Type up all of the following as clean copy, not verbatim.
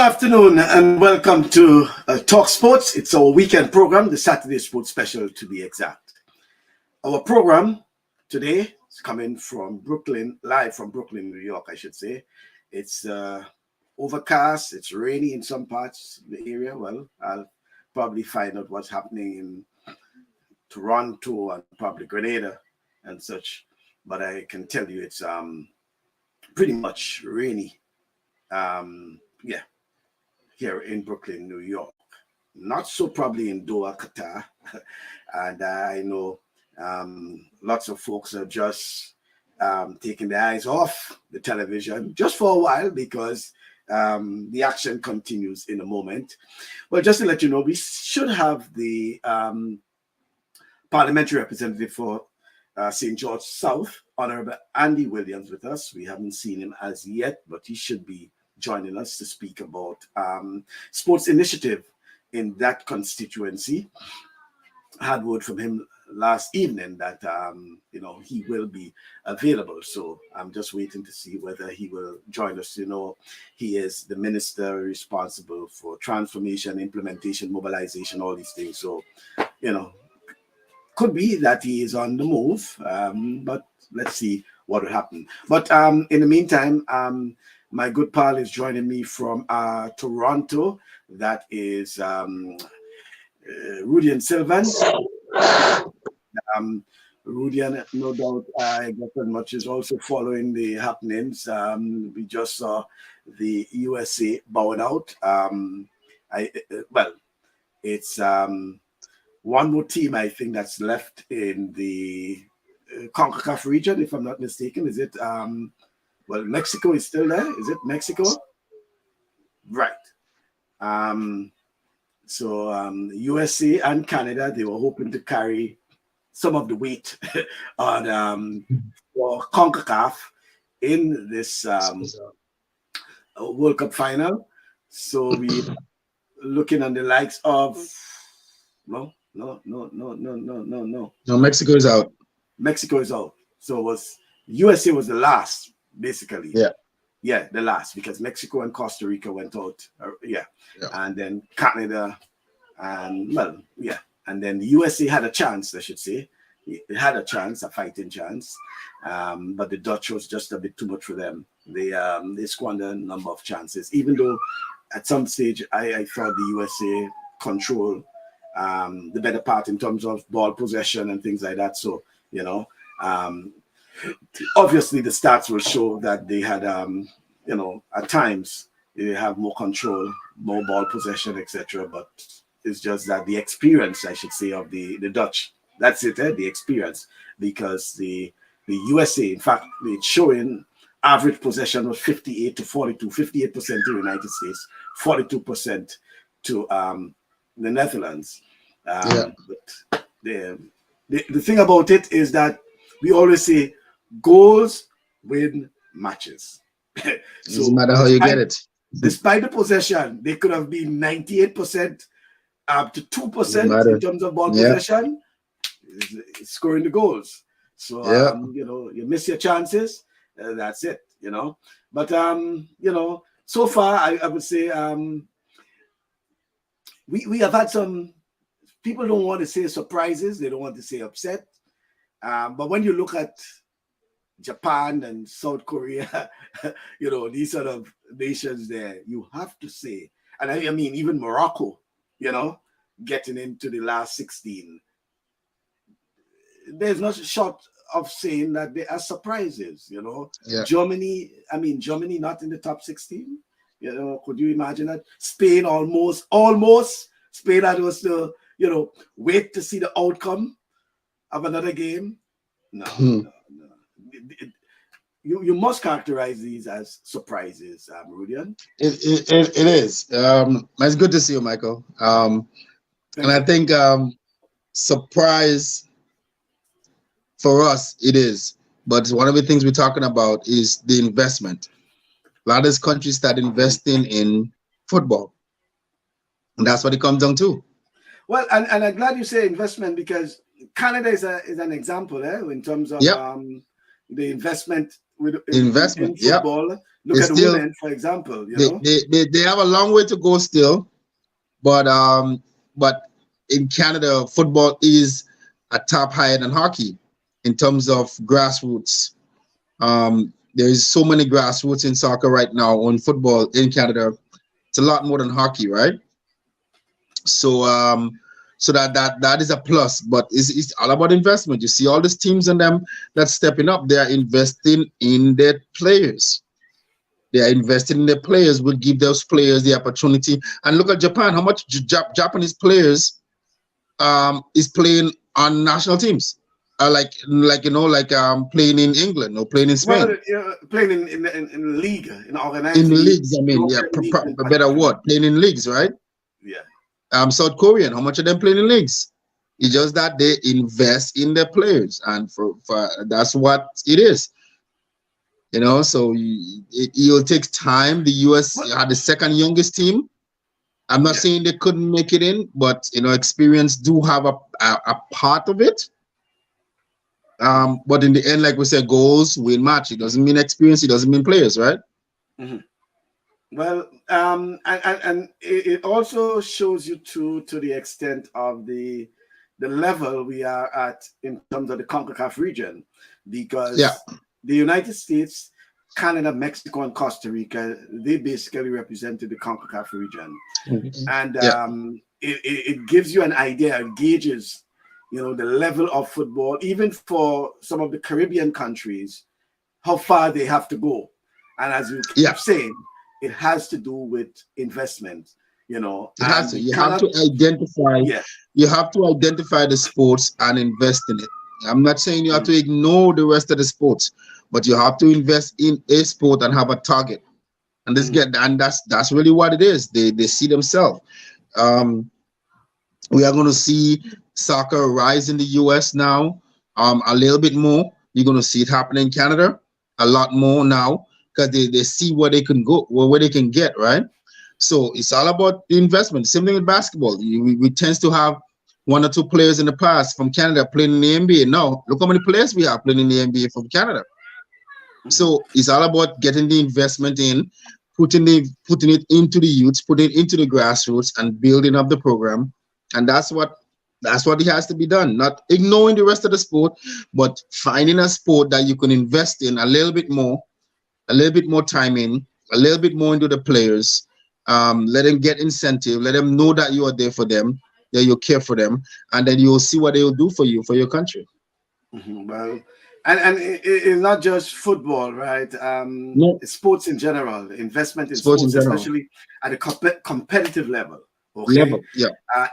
afternoon and welcome to Talk Sports. It's our weekend program, the Saturday Sports Special to be exact. Our program today is coming from Brooklyn, live from Brooklyn, New York, I should say. It's overcast, it's rainy in some parts of the area. Well, I'll probably find out what's happening in Toronto and probably Grenada and such. But I can tell you it's pretty much rainy. Here in Brooklyn, New York. Not so probably in Doha, Qatar. And I know lots of folks are just taking their eyes off the television just for a while because the action continues in a moment. Well, just to let you know, we should have the parliamentary representative for St. George South, Honorable Andy Williams, with us. We haven't seen him as yet, but he should be joining us to speak about sports initiative in that constituency. I had word from him last evening that he will be available, so I'm just waiting to see whether he will join us. He is the minister responsible for transformation, implementation, mobilization, all these things. So could be that he is on the move, but let's see what will happen. But in the meantime, my good pal is joining me from Toronto. That is Rudian Sylvan. Rudian, no doubt, I guess as much is also following the happenings. We just saw the USA bowing out. It's one more team, I think, that's left in the CONCACAF region, if I'm not mistaken. Is it? Mexico is still there. Is it Mexico? Right. USA and Canada, they were hoping to carry some of the weight on for CONCACAF in this World Cup final. So we looking on the likes of no. Mexico is out. Mexico is out. So USA was the last. Basically, the last, because Mexico and Costa Rica went out, and then Canada, and then the USA had a chance, I should say. It had a chance, a fighting chance, but the Dutch was just a bit too much for them. They squandered a number of chances, even though at some stage I thought the USA controlled the better part in terms of ball possession and things like that. So obviously, the stats will show that they had, at times they have more control, more ball possession, etc. But it's just that the experience, I should say, of the Dutch. That's it, the experience, because the USA, in fact, it's showing average possession was 58 to 42, 58% to the United States, 42% to the Netherlands. But the thing about it is that we always say, goals win matches. Doesn't matter how you get it. Despite the possession, they could have been 98% up to 2% in terms of ball possession, scoring the goals. So you miss your chances. That's it. But so far I would say we have had some people don't want to say surprises. They don't want to say upset. But when you look at Japan and South Korea, these sort of nations there, you have to say, and I mean, even Morocco, getting into the last 16, there's no short of saying that they are surprises, Germany not in the top 16, could you imagine that? Spain almost, Spain had was to, wait to see the outcome of another game. No. You must characterize these as surprises, Rudian. It is. It's good to see you, Michael. And I think surprise for us it is. But one of the things we're talking about is the investment. A lot of these countries start investing in football, and that's what it comes down to. Well, and I'm glad you say investment, because Canada is an example in terms of the investment in investment. Yep. football. Look They at still women, for example. they have a long way to go still, but in Canada, football is a top higher than hockey in terms of grassroots. There is so many grassroots in soccer right now on football in Canada. It's a lot more than hockey, right? So so that is a plus, but it's all about investment. You see all these teams and them that's stepping up, they are investing in their players. They are investing in their players, will give those players the opportunity. And look at Japan, how much Japanese players is playing on national teams. Playing in England or playing in Spain. Well, playing in league, in organized In league, leagues, I mean, yeah, European league in a better particular. word, playing in leagues, right? Yeah. South Korean, how much of them playing in leagues? It's just that they invest in their players, and for that's what it is. You know, so it'll take time. The US had the second youngest team. I'm not saying they couldn't make it in, but you know, experience do have a part of it. But in the end, like we said, goals win match. It doesn't mean experience. It doesn't mean players, right? Mm-hmm. Well, and it also shows you to the extent of the level we are at in terms of the CONCACAF region, because the United States, Canada, Mexico, and Costa Rica, they basically represented the CONCACAF region. And it gives you an idea, it gauges, you know, the level of football, even for some of the Caribbean countries, how far they have to go. And as you keep saying, it has to do with investment, you know. It has to. You have to identify. Yeah. You have to identify the sports and invest in it. I'm not saying you have to ignore the rest of the sports, but you have to invest in a sport and have a target. And that's really what it is. They see themselves. We are going to see soccer rise in the US now, a little bit more. You're going to see it happen in Canada a lot more now, because they see where they can go, where they can get, right? So it's all about the investment. Same thing with basketball. We tend to have one or two players in the past from Canada playing in the NBA. Now, look how many players we have playing in the NBA from Canada. So it's all about getting the investment in, putting it into the youths, putting it into the grassroots, and building up the program. And that's what it has to be done. Not ignoring the rest of the sport, but finding a sport that you can invest in a little bit more time in, a little bit more into the players. Let them get incentive. Let them know that you are there for them, that you care for them, and then you'll see what they will do for you, for your country. Well, and it's not just football, right? It's sports in general, investment in sports especially at a competitive level. Okay.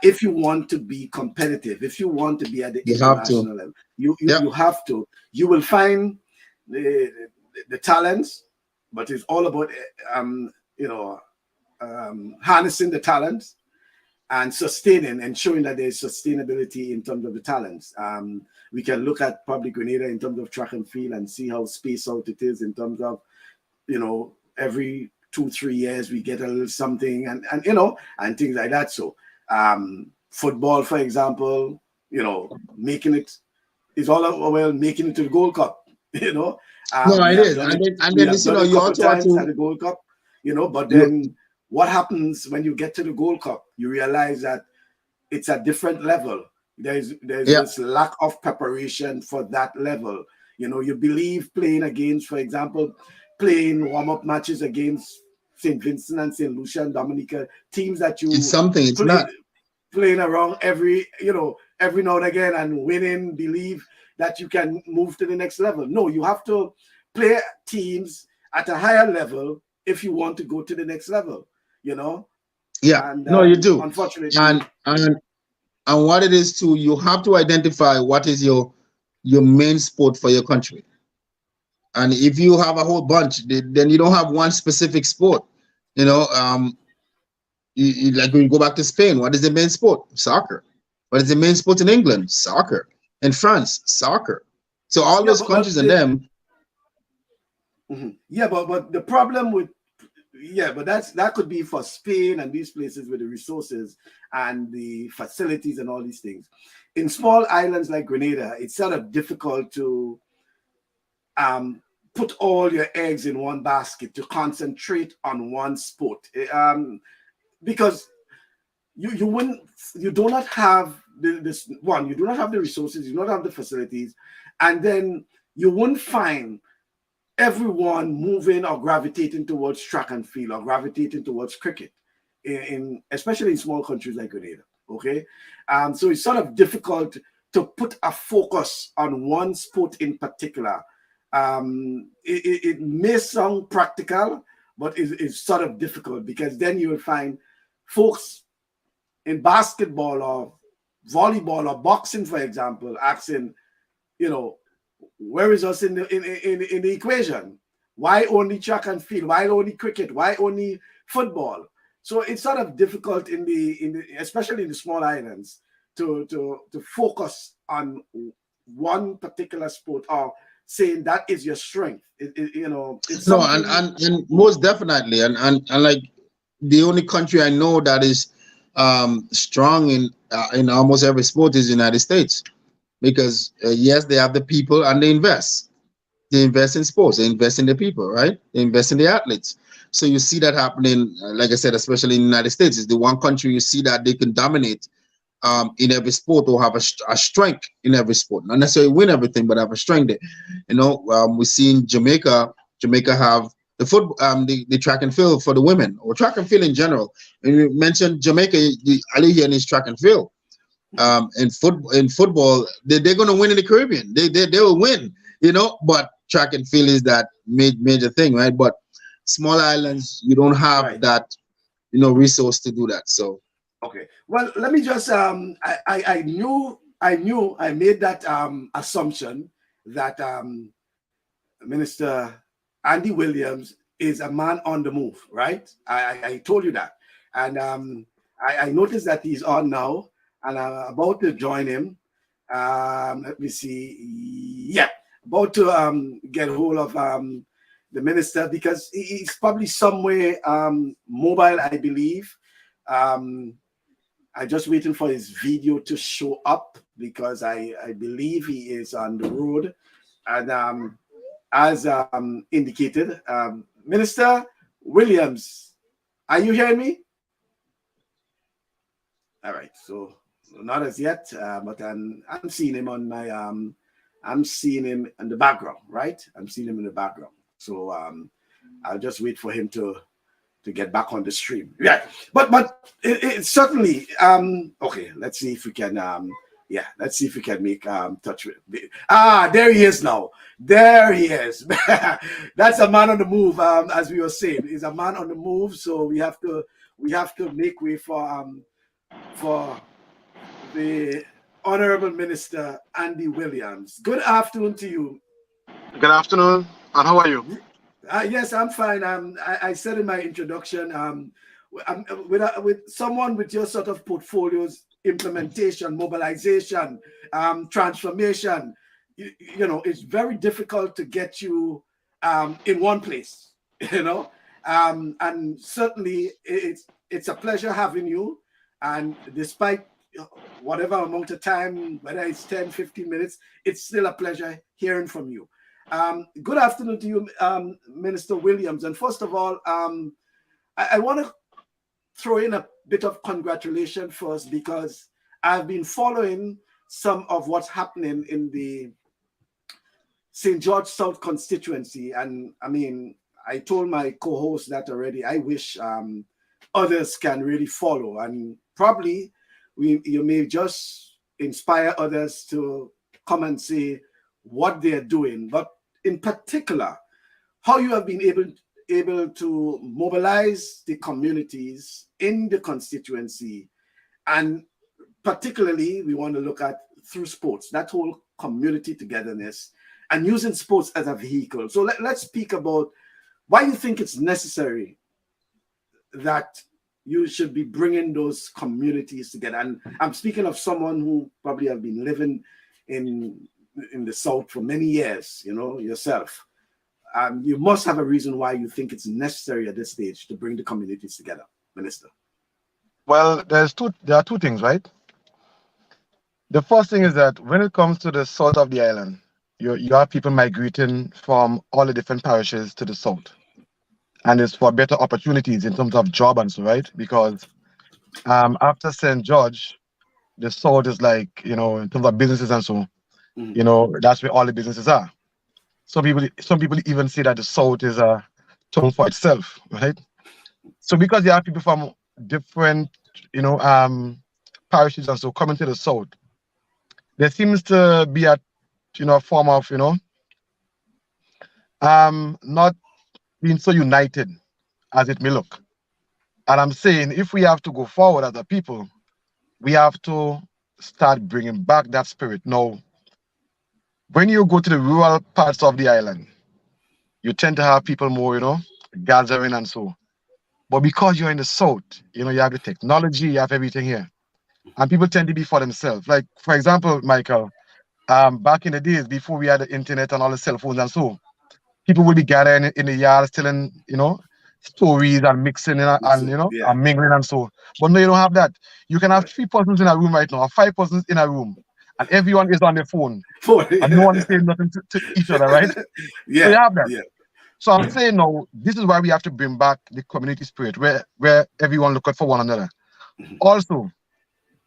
If you want to be competitive, if you want to be at the international level, you have to. You will find the talents, but it's all about harnessing the talents and sustaining and showing that there's sustainability in terms of the talents. We can look at probably Grenada in terms of track and field and see how spaced out it is in terms of, you know, every 2-3 years we get a little something and you know, and things like that. So football, for example, you know, making it is all about making it to the Gold Cup, you know. No, it is. And then listen, you also have to at the Gold Cup, you know, but then what happens when you get to the Gold Cup? You realize that it's a different level. There's this lack of preparation for that level. You know, you believe playing against, for example, playing warm-up matches against St. Vincent and St. Lucia and Dominica, teams that you it's something, it's not playing around every now and again and winning, believe that you can move to the next level. No, you have to play teams at a higher level if you want to go to the next level, you know? And, no, you do. Unfortunately. And what it is too, you have to identify what is your main sport for your country. And if you have a whole bunch, then you don't have one specific sport. You know, like when you go back to Spain, what is the main sport? Soccer. What is the main sport in England? Soccer. In France, soccer. So all those countries and them. Yeah, but the problem with but that could be for Spain and these places with the resources and the facilities and all these things. In small islands like Grenada, it's sort of difficult to put all your eggs in one basket, to concentrate on one sport, because you do not have this one, you do not have the resources, you do not have the facilities, and then you won't find everyone moving or gravitating towards track and field or gravitating towards cricket, especially in small countries like Grenada. Okay, so it's sort of difficult to put a focus on one sport in particular. It may sound practical, but it's sort of difficult, because then you will find folks in basketball or volleyball or boxing, for example, asking, where is us in the equation? Why only track and field? Why only cricket? Why only football? So it's sort of difficult especially in the small islands, to focus on one particular sport, or saying that is your strength. It's no, and most definitely, and like the only country I know that is strong in almost every sport is the United States, because yes, they have the people and they invest. They invest in sports, they invest in the people, right? They invest in the athletes. So you see that happening, like I said, especially in the United States. It's the one country you see that they can dominate in every sport, or have a strength in every sport. Not necessarily win everything, but have a strength there. We see in Jamaica have the football, the track and field for the women, or track and field in general. And you mentioned Jamaica, all you hear is track and field. In football, they're going to win in the Caribbean. They will win, but track and field is that major thing, right? But small islands, you don't have that, resource to do that. So okay, well, let me just I knew I made that assumption that Minister Andy Williams is a man on the move, right? I told you that, and I noticed that he's on now, and I'm about to join him. Let me see. Yeah, about to get hold of the minister, because he's probably somewhere mobile, I believe. I'm just waiting for his video to show up, because I believe he is on the road. And as indicated, Minister Williams, are you hearing me? All right, so not as yet, but I'm seeing him on my I'm seeing him in the background, right? I'm seeing him in the background. So I'll just wait for him to get back on the stream. Yeah, but it certainly okay. Let's see if we can let's see if we can make touch with. There he is now. There he is. That's a man on the move. As we were saying, he's a man on the move. So we have to make way for the Honorable Minister Andy Williams. Good afternoon to you. Good afternoon, and how are you? Yes, I'm fine. I said in my introduction, with someone with your sort of portfolios, implementation, mobilization, transformation, it's very difficult to get you in one place, and certainly it's a pleasure having you. And despite whatever amount of time, whether it's 10, 15 minutes, it's still a pleasure hearing from you. Good afternoon to you, Minister Williams. And first of all, I want to throw in a bit of congratulation first, because I've been following some of what's happening in the St. George South constituency. And I mean, I told my co-host that already. I wish others can really follow, and probably you may just inspire others to come and see what they're doing, but in particular, how you have been able to mobilize the communities in the constituency. And particularly, we want to look at through sports, that whole community togetherness, and using sports as a vehicle. So let's speak about why you think it's necessary that you should be bringing those communities together. And I'm speaking of someone who probably have been living in the South for many years, yourself. You must have a reason why you think it's necessary at this stage to bring the communities together, Minister. Well, there are two things, right? The first thing is that when it comes to the south of the island, you have people migrating from all the different parishes to the south, and it's for better opportunities in terms of job and so, right? Because after St. George, the south is like, in terms of businesses and so, that's where all the businesses are. Some people even say that the south is a town for itself, right? So because you have people from different, parishes and so coming to the south, there seems to be a, form of, not being so united as it may look. And I'm saying if we have to go forward as a people, we have to start bringing back that spirit. Now, when you go to the rural parts of the island, you tend to have people more, gathering and so. But because you're in the south, you have the technology, you have everything here. And people tend to be for themselves. Like, for example, Michael, back in the days before we had the internet and all the cell phones and so, people would be gathering in the yards telling, stories and mixing Yeah. and mingling and so. But no, you don't have that. You can have 3 persons in a room right now, or 5 persons in a room, and everyone is on their phone, and no one is saying nothing to each other, right? So you Yeah. have that. Yeah. So I'm saying no, this is why we have to bring back the community spirit where everyone look out for one another. Also,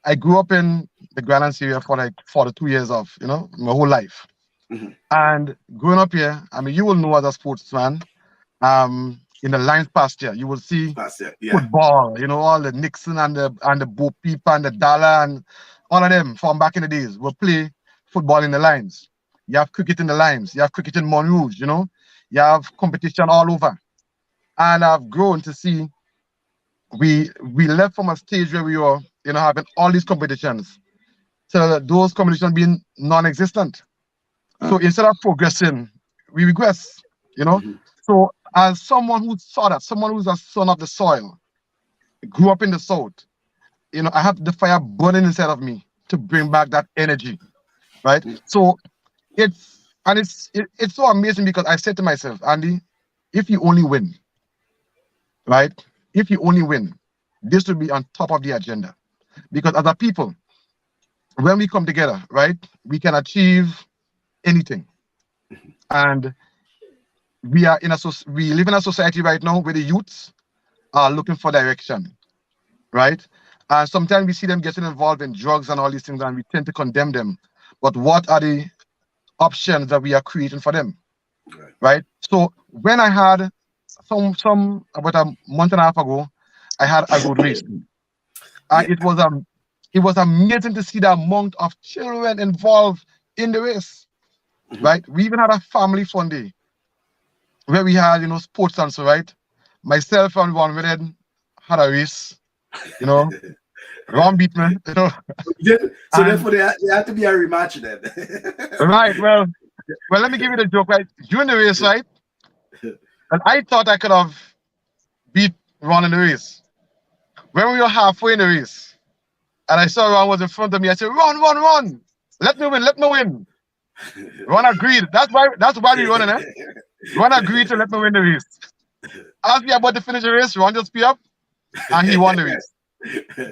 I grew up in the Grenada area for like 42 years of, my whole life. And growing up here, I mean, you will know as a sportsman, in the Lions pasture, you will see Yeah. football, all the Nixon and the Bo Peep and the Dollar and all of them from back in the days will play football in the lines. You have cricket in the lines, you have cricket in Montrouge, you have competition all over. And I've grown to see we left from a stage where we were, having all these competitions to those competitions being non-existent. So instead of progressing, we regress, So as someone who saw that, someone who's a son of the soil, grew up in the south, I have the fire burning inside of me to bring back that energy, right? So it's so amazing because I said to myself, Andy, if you only win, right? If you only win, this will be on top of the agenda. Because as a people, when we come together, right, we can achieve anything. And we live in a society right now where the youths are looking for direction, right? And sometimes we see them getting involved in drugs and all these things, and we tend to condemn them. But what are the options that we are creating for them, right? So when I had some about a month and a half ago, I had a road race, and it was amazing to see the amount of children involved in the race, right? We even had a family fun day where we had sports and so, right? Myself and one women had a race, Ron beat me, So and therefore, there had to be a rematch then. right, well, let me give you the joke, right? During the race, right? And I thought I could have beat Ron in the race. When we were halfway in the race, and I saw Ron was in front of me, I said, Ron, let me win. Ron agreed. That's why we running, eh? Ron agreed to let me win the race. As we about to finish the race, Ron just speed up, and he won the race.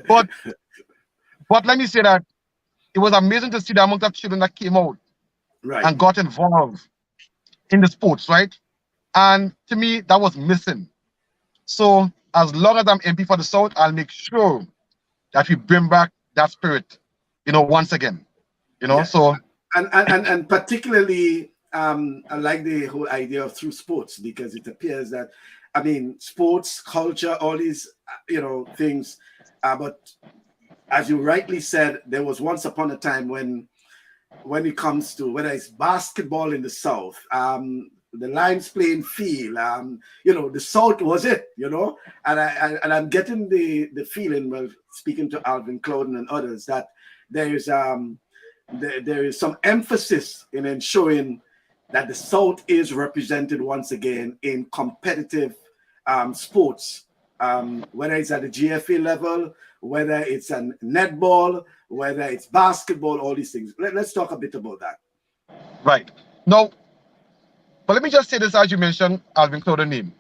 But let me say that it was amazing to see the amount of children that came out and got involved in the sports, right? And to me, that was missing. So as long as I'm MP for the South, I'll make sure that we bring back that spirit, once again. So and particularly I like the whole idea of through sports, because it appears that sports, culture, all these things, but as you rightly said, there was once upon a time when it comes to whether it's basketball in the South, the Lions playing field, the South was it, and I'm getting the feeling, well, speaking to Alvin Clouden and others, that there is some emphasis in ensuring that the South is represented once again in competitive sports, whether it's at the GFA level, whether it's an netball, whether it's basketball, all these things. Let's talk a bit about that. Right. Now, but let me just say this, as you mentioned, Alvin Clouden name.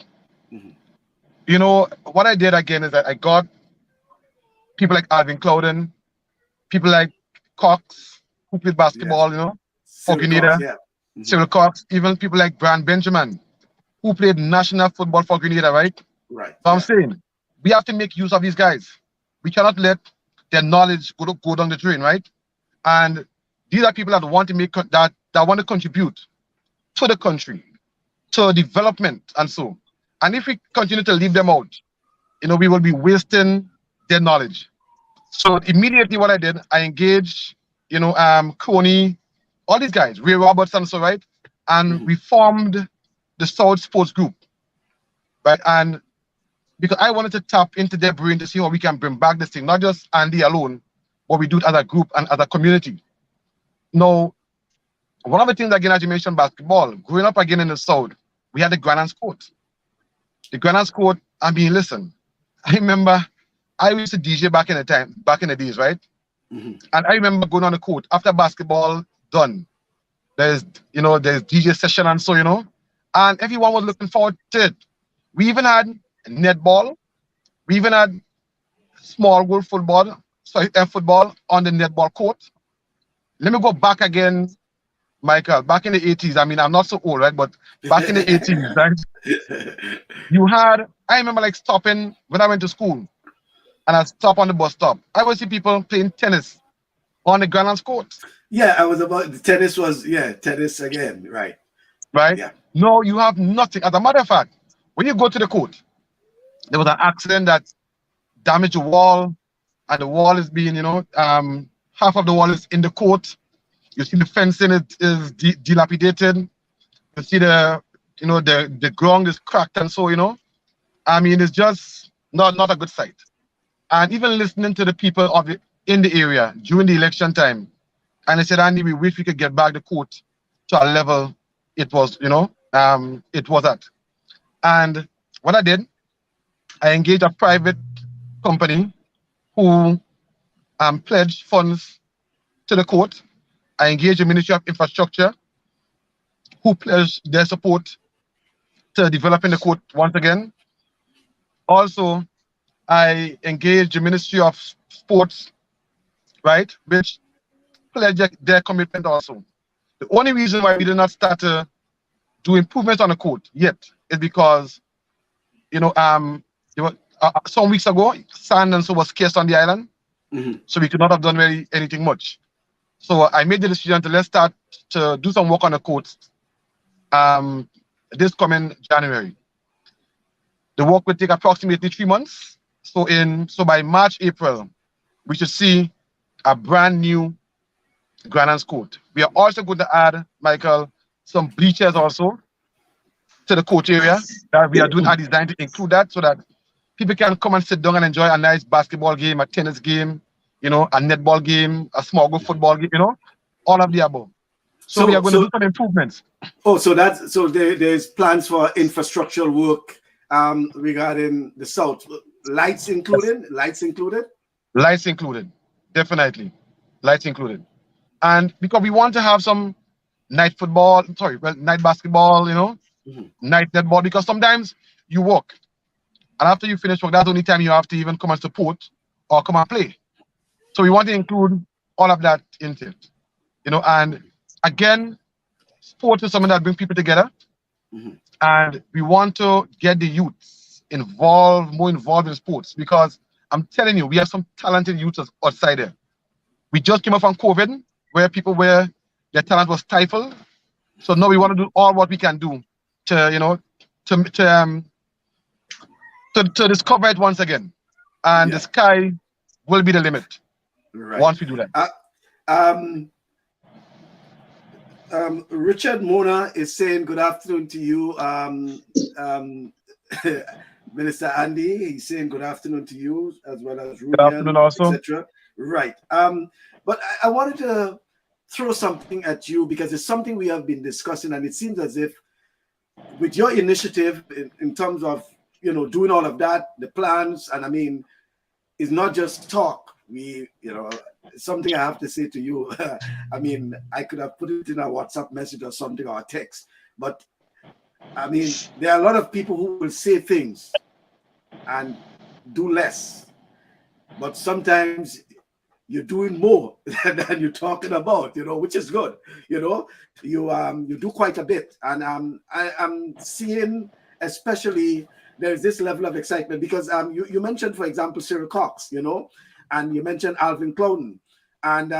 What I did again is that I got people like Alvin Clouden, people like Cox, who played basketball, for Grenada. Cyril Cox, even people like Brian Benjamin, who played national football for Grenada, right? Right. So I'm saying we have to make use of these guys. We cannot let their knowledge go down the drain, right? And these are people that want to make that want to contribute to the country, to development, and so. And if we continue to leave them out, we will be wasting their knowledge. So immediately, what I did, I engaged, Coney, all these guys, Ray Roberts, and so, right, and we formed the South Sports Group, right, and because I wanted to tap into their brain to see how we can bring back this thing, not just Andy alone, but we do it as a group and as a community. Now, one of the things again, as you mentioned, basketball, growing up again in the South, we had the Grenada court. The Grenada court, I mean, listen, I remember I used to DJ back in the days, right? And I remember going on the court after basketball done. There's DJ session and so, and everyone was looking forward to it. We even had netball. We even had small goal football on the netball court. Let me go back again, Michael, back in the 80s. I mean, I'm not so old, right? But back in the 80s, right? I remember like stopping when I went to school and I stopped on the bus stop. I would see people playing tennis on the Grenada court. Yeah, I was about the tennis tennis again, right? Right? Yeah. No, you have nothing. As a matter of fact, when you go to the court, there was an accident that damaged the wall, and the wall is being, half of the wall is in the court. You see the fencing is dilapidated. You see the ground is cracked and so, I mean, it's just not a good sight. And even listening to the people in the area during the election time, and they said, Andy, we wish we could get back the court to a level it was, it was at. And what I did, I engaged a private company who pledged funds to the court. I engaged the Ministry of Infrastructure, who pledged their support to developing the court once again. Also, I engaged the Ministry of Sports, right, which pledged their commitment also. The only reason why we did not start to do improvements on the court yet is because, some weeks ago, sand and so was scarce on the island, so we could not have done anything much. So I made the decision to let's start to do some work on the court this coming January. The work will take approximately 3 months. So by March, April, we should see a brand new Grenada court. We are also going to add, Michael, some bleachers also to the court area that we are doing our design to include that so that people can come and sit down and enjoy a nice basketball game, a tennis game, a netball game, a small go football game, all of the above. So we are going to do some improvements. Oh, so there's plans for infrastructural work regarding the South. Lights included? Lights included? Lights included, definitely. Lights included. And because we want to have some night basketball, night netball, because sometimes you work. And after you finish work, that's the only time you have to even come and support or come and play. So we want to include all of that into it. And again, sport is something that brings people together. And we want to get the youths more involved in sports, because I'm telling you, we have some talented youths outside there. We just came up from COVID, where their talent was stifled. So now we want to do all what we can do to discover it once again. And the sky will be the limit once we do that. Richard Mona is saying good afternoon to you, Minister Andy. He's saying good afternoon to you, as well as Ruben, etc. Right. But I wanted to throw something at you, because it's something we have been discussing, and it seems as if with your initiative in terms of doing all of that, the plans, and I mean, it's not just talk. Something I have to say to you. I mean, I could have put it in a WhatsApp message or something, or a text, but I mean, there are a lot of people who will say things and do less. But sometimes you're doing more than you're talking about, you know, which is good. You know, you do quite a bit, and I'm seeing, especially, there's this level of excitement because you mentioned, for example, Cyril Cox, you know, and you mentioned Alvin Clouden, and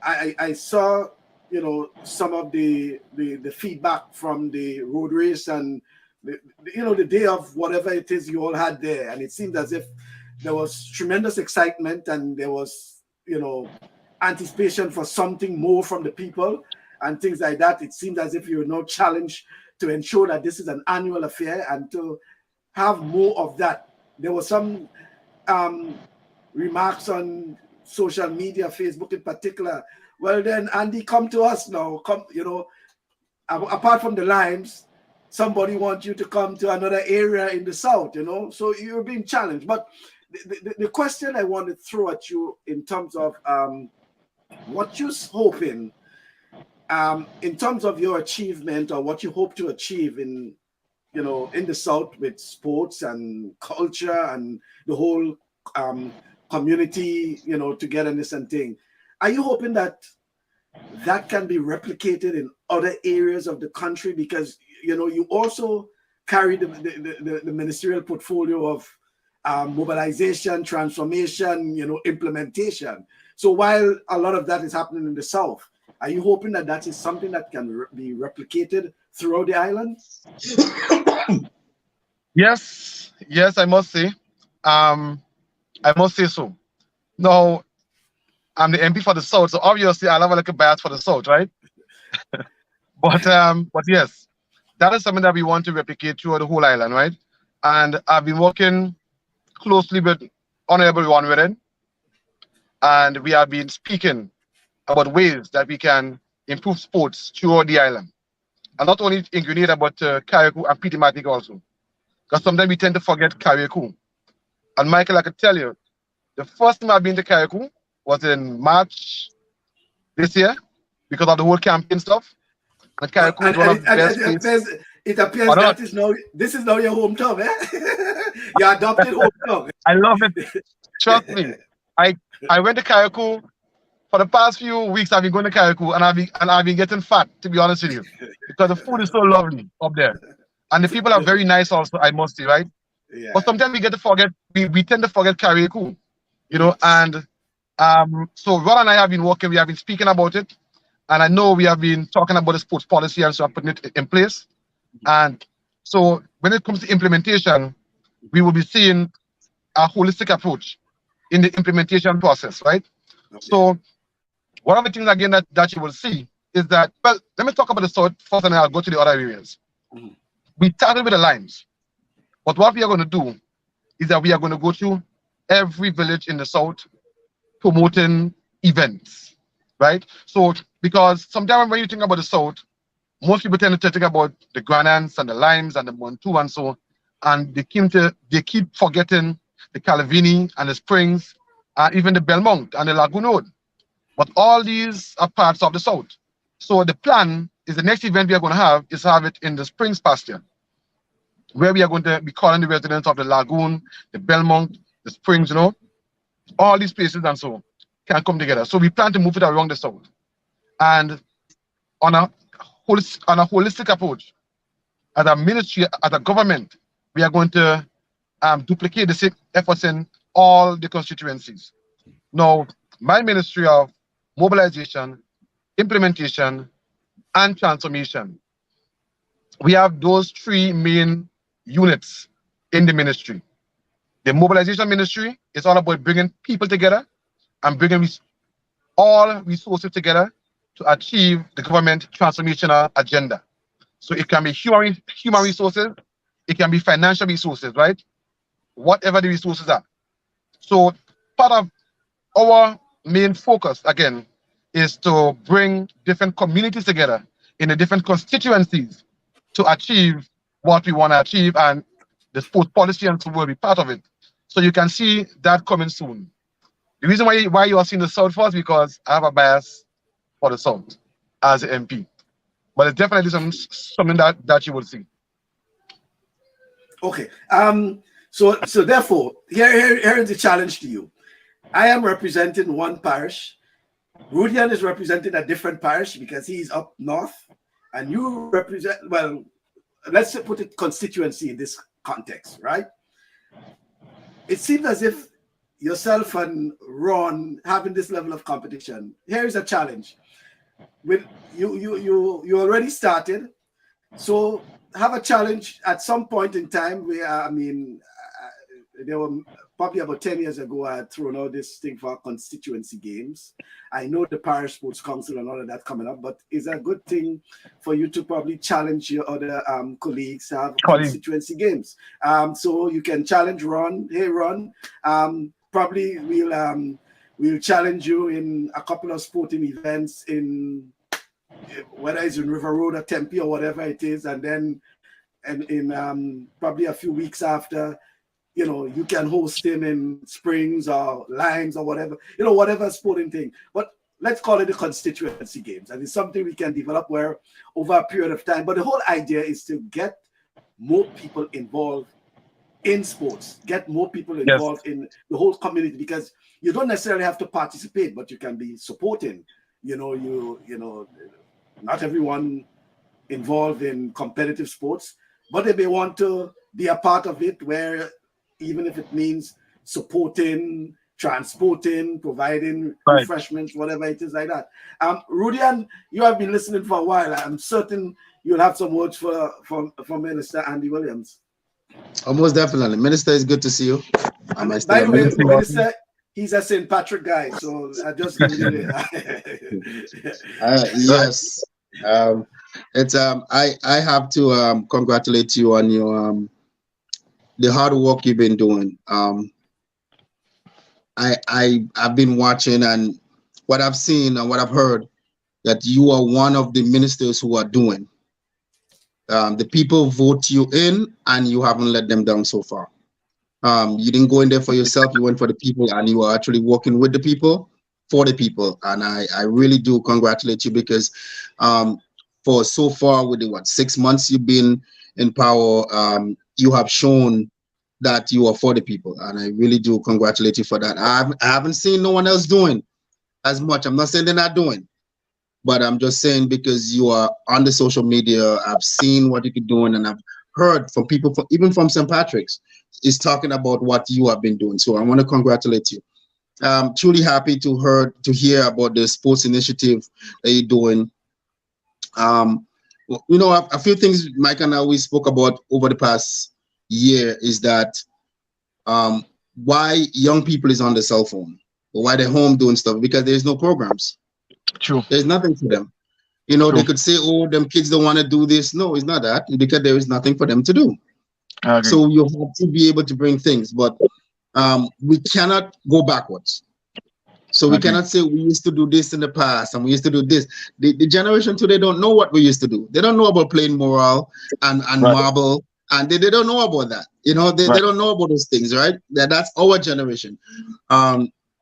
I saw, you know, some of the feedback from the road race and you know, the day of whatever it is you all had there, and it seemed as if there was tremendous excitement and there was, you know, anticipation for something more from the people and things like that. It seemed as if you were now challenged to ensure that this is an annual affair and to have more of that. There were some remarks on social media, Facebook in particular. Well, then, Andy, come to us now. Come, you know, apart from the Limes, somebody wants you to come to another area in the south, you know, so you're being challenged. But the question I want to throw at you in terms of what you're hoping, in terms of your achievement or what you hope to achieve in, you know, in the south with sports and culture and the whole community, you know, togetherness and thing. Are you hoping that that can be replicated in other areas of the country? Because, you know, you also carry the ministerial portfolio of mobilization, transformation, you know, implementation. So while a lot of that is happening in the south, are you hoping that that is something that can be replicated throughout the island? Yes, I must say. I must say so. Now, I'm the MP for the South, so obviously I'll have a little bias for the South, right? But yes, that is something that we want to replicate throughout the whole island, right? And I've been working closely with Honorable Ron Redden, and we have been speaking about ways that we can improve sports throughout the island. And not only in Grenada, but Carriacou and Pitimatic also. Because sometimes we tend to forget Carriacou. And Michael, I could tell you, the first time I've been to Carriacou was in March this year because of the whole campaign stuff. And Carriacou is one of the best places. It appears that this is now your hometown, eh? Your adopted hometown. I love it. Trust me. I went to Carriacou for the past few weeks. I've been going to Carriacou and I've been getting fat, to be honest with you, because the food is so lovely up there, and the people are very nice also, I must say, right? Yeah. But sometimes we get to forget. We tend to forget Carriacou, you know. And so Rod and I have been working. We have been speaking about it, and I know we have been talking about the sports policy and so on, putting it in place. And so when it comes to implementation, we will be seeing a holistic approach in the implementation process, right? Okay. So one of the things again that you will see is that, well, let me talk about the South first and then I'll go to the other areas. Mm-hmm. We started with the Limes, but what we are going to do is that we are going to go to every village in the South promoting events, right? So because sometimes when you think about the South, most people tend to think about the Granans and the Limes and the Montu and so, and they keep forgetting the Calavini and the Springs, even the Belmont and the Lagoon Road. But all these are parts of the South. So the plan is the next event we are going to have it in the Springs pasture, where we are going to be calling the residents of the Lagoon, the Belmont, the Springs, you know, all these places and so can come together. So we plan to move it around the South. And on a holistic approach, as a ministry, as a government, we are going to duplicate the same efforts in all the constituencies. Now, my Ministry of Mobilization, Implementation, and Transformation, we have those three main units in the ministry. The Mobilization Ministry is all about bringing people together and bringing all resources together to achieve the government transformational agenda. So it can be human resources, it can be financial resources, right? Whatever the resources are. So part of our main focus, again, is to bring different communities together in the different constituencies to achieve what we want to achieve, and the sports policy and so will be part of it. So you can see that coming soon. The reason why you are seeing the South first, because I have a bias for the South as an MP. But it's definitely something that you will see. Okay. So therefore, here is the challenge to you. I am representing one parish. Rudian is representing a different parish because he's up north, and you represent, well, let's put it constituency in this context, right? It seems as if yourself and Ron having this level of competition. Here is a challenge. With you already started, so have a challenge at some point in time where, I mean, there were probably about 10 years ago, I had thrown out this thing for constituency games. I know the Parish Sports Council and all of that coming up, but it's a good thing for you to probably challenge your other colleagues to have constituency games. So you can challenge Ron. Hey, Ron, probably we'll challenge you in a couple of sporting events in, whether it's in River Road or Tempe or whatever it is, and then in probably a few weeks after, you know, you can host him in Springs or Limes or whatever, you know, whatever sporting thing. But let's call it the constituency games. And it's something we can develop where over a period of time. But the whole idea is to get more people involved in sports, get more people involved in the whole community, because you don't necessarily have to participate, but you can be supporting. You know, not everyone involved in competitive sports, but they may want to be a part of it, where even if it means supporting, transporting, providing refreshments, whatever it is like that. Rudian, you have been listening for a while. I'm certain you'll have some words for Minister Andy Williams. Almost definitely. Minister, it's good to see you. By the way, Minister, he's a St. Patrick guy, so I just give you yes. It's I have to congratulate you on your the hard work you've been doing. I've been watching, and what I've seen and what I've heard, that you are one of the ministers who are doing. The people vote you in, and you haven't let them down so far. You didn't go in there for yourself, you went for the people, and you are actually working with the people, for the people. And I really do congratulate you, because for so far, with the 6 months you've been in power, you have shown that you are for the people, and I really do congratulate you for that. I haven't seen no one else doing as much. I'm not saying they're not doing, but I'm just saying, because you are on the social media, I've seen what you're doing, and I've heard from people, even from St. Patrick's, is talking about what you have been doing. So I want to congratulate you. I'm truly happy to hear about the sports initiative that you're doing. You know, a few things Mike and I, we spoke about over the past year, is that why young people is on the cell phone, or why they're home doing stuff, because there's no programs. True. There's nothing for them. You know, They could say, oh, them kids don't want to do this. No, it's not that, because there is nothing for them to do. So you have to be able to bring things, but we cannot go backwards. So we cannot say we used to do this in the past and we used to do this. The generation today don't know what we used to do. They don't know about playing morale and marble, and they don't know about that. You know, they don't know about those things, right? That's our generation.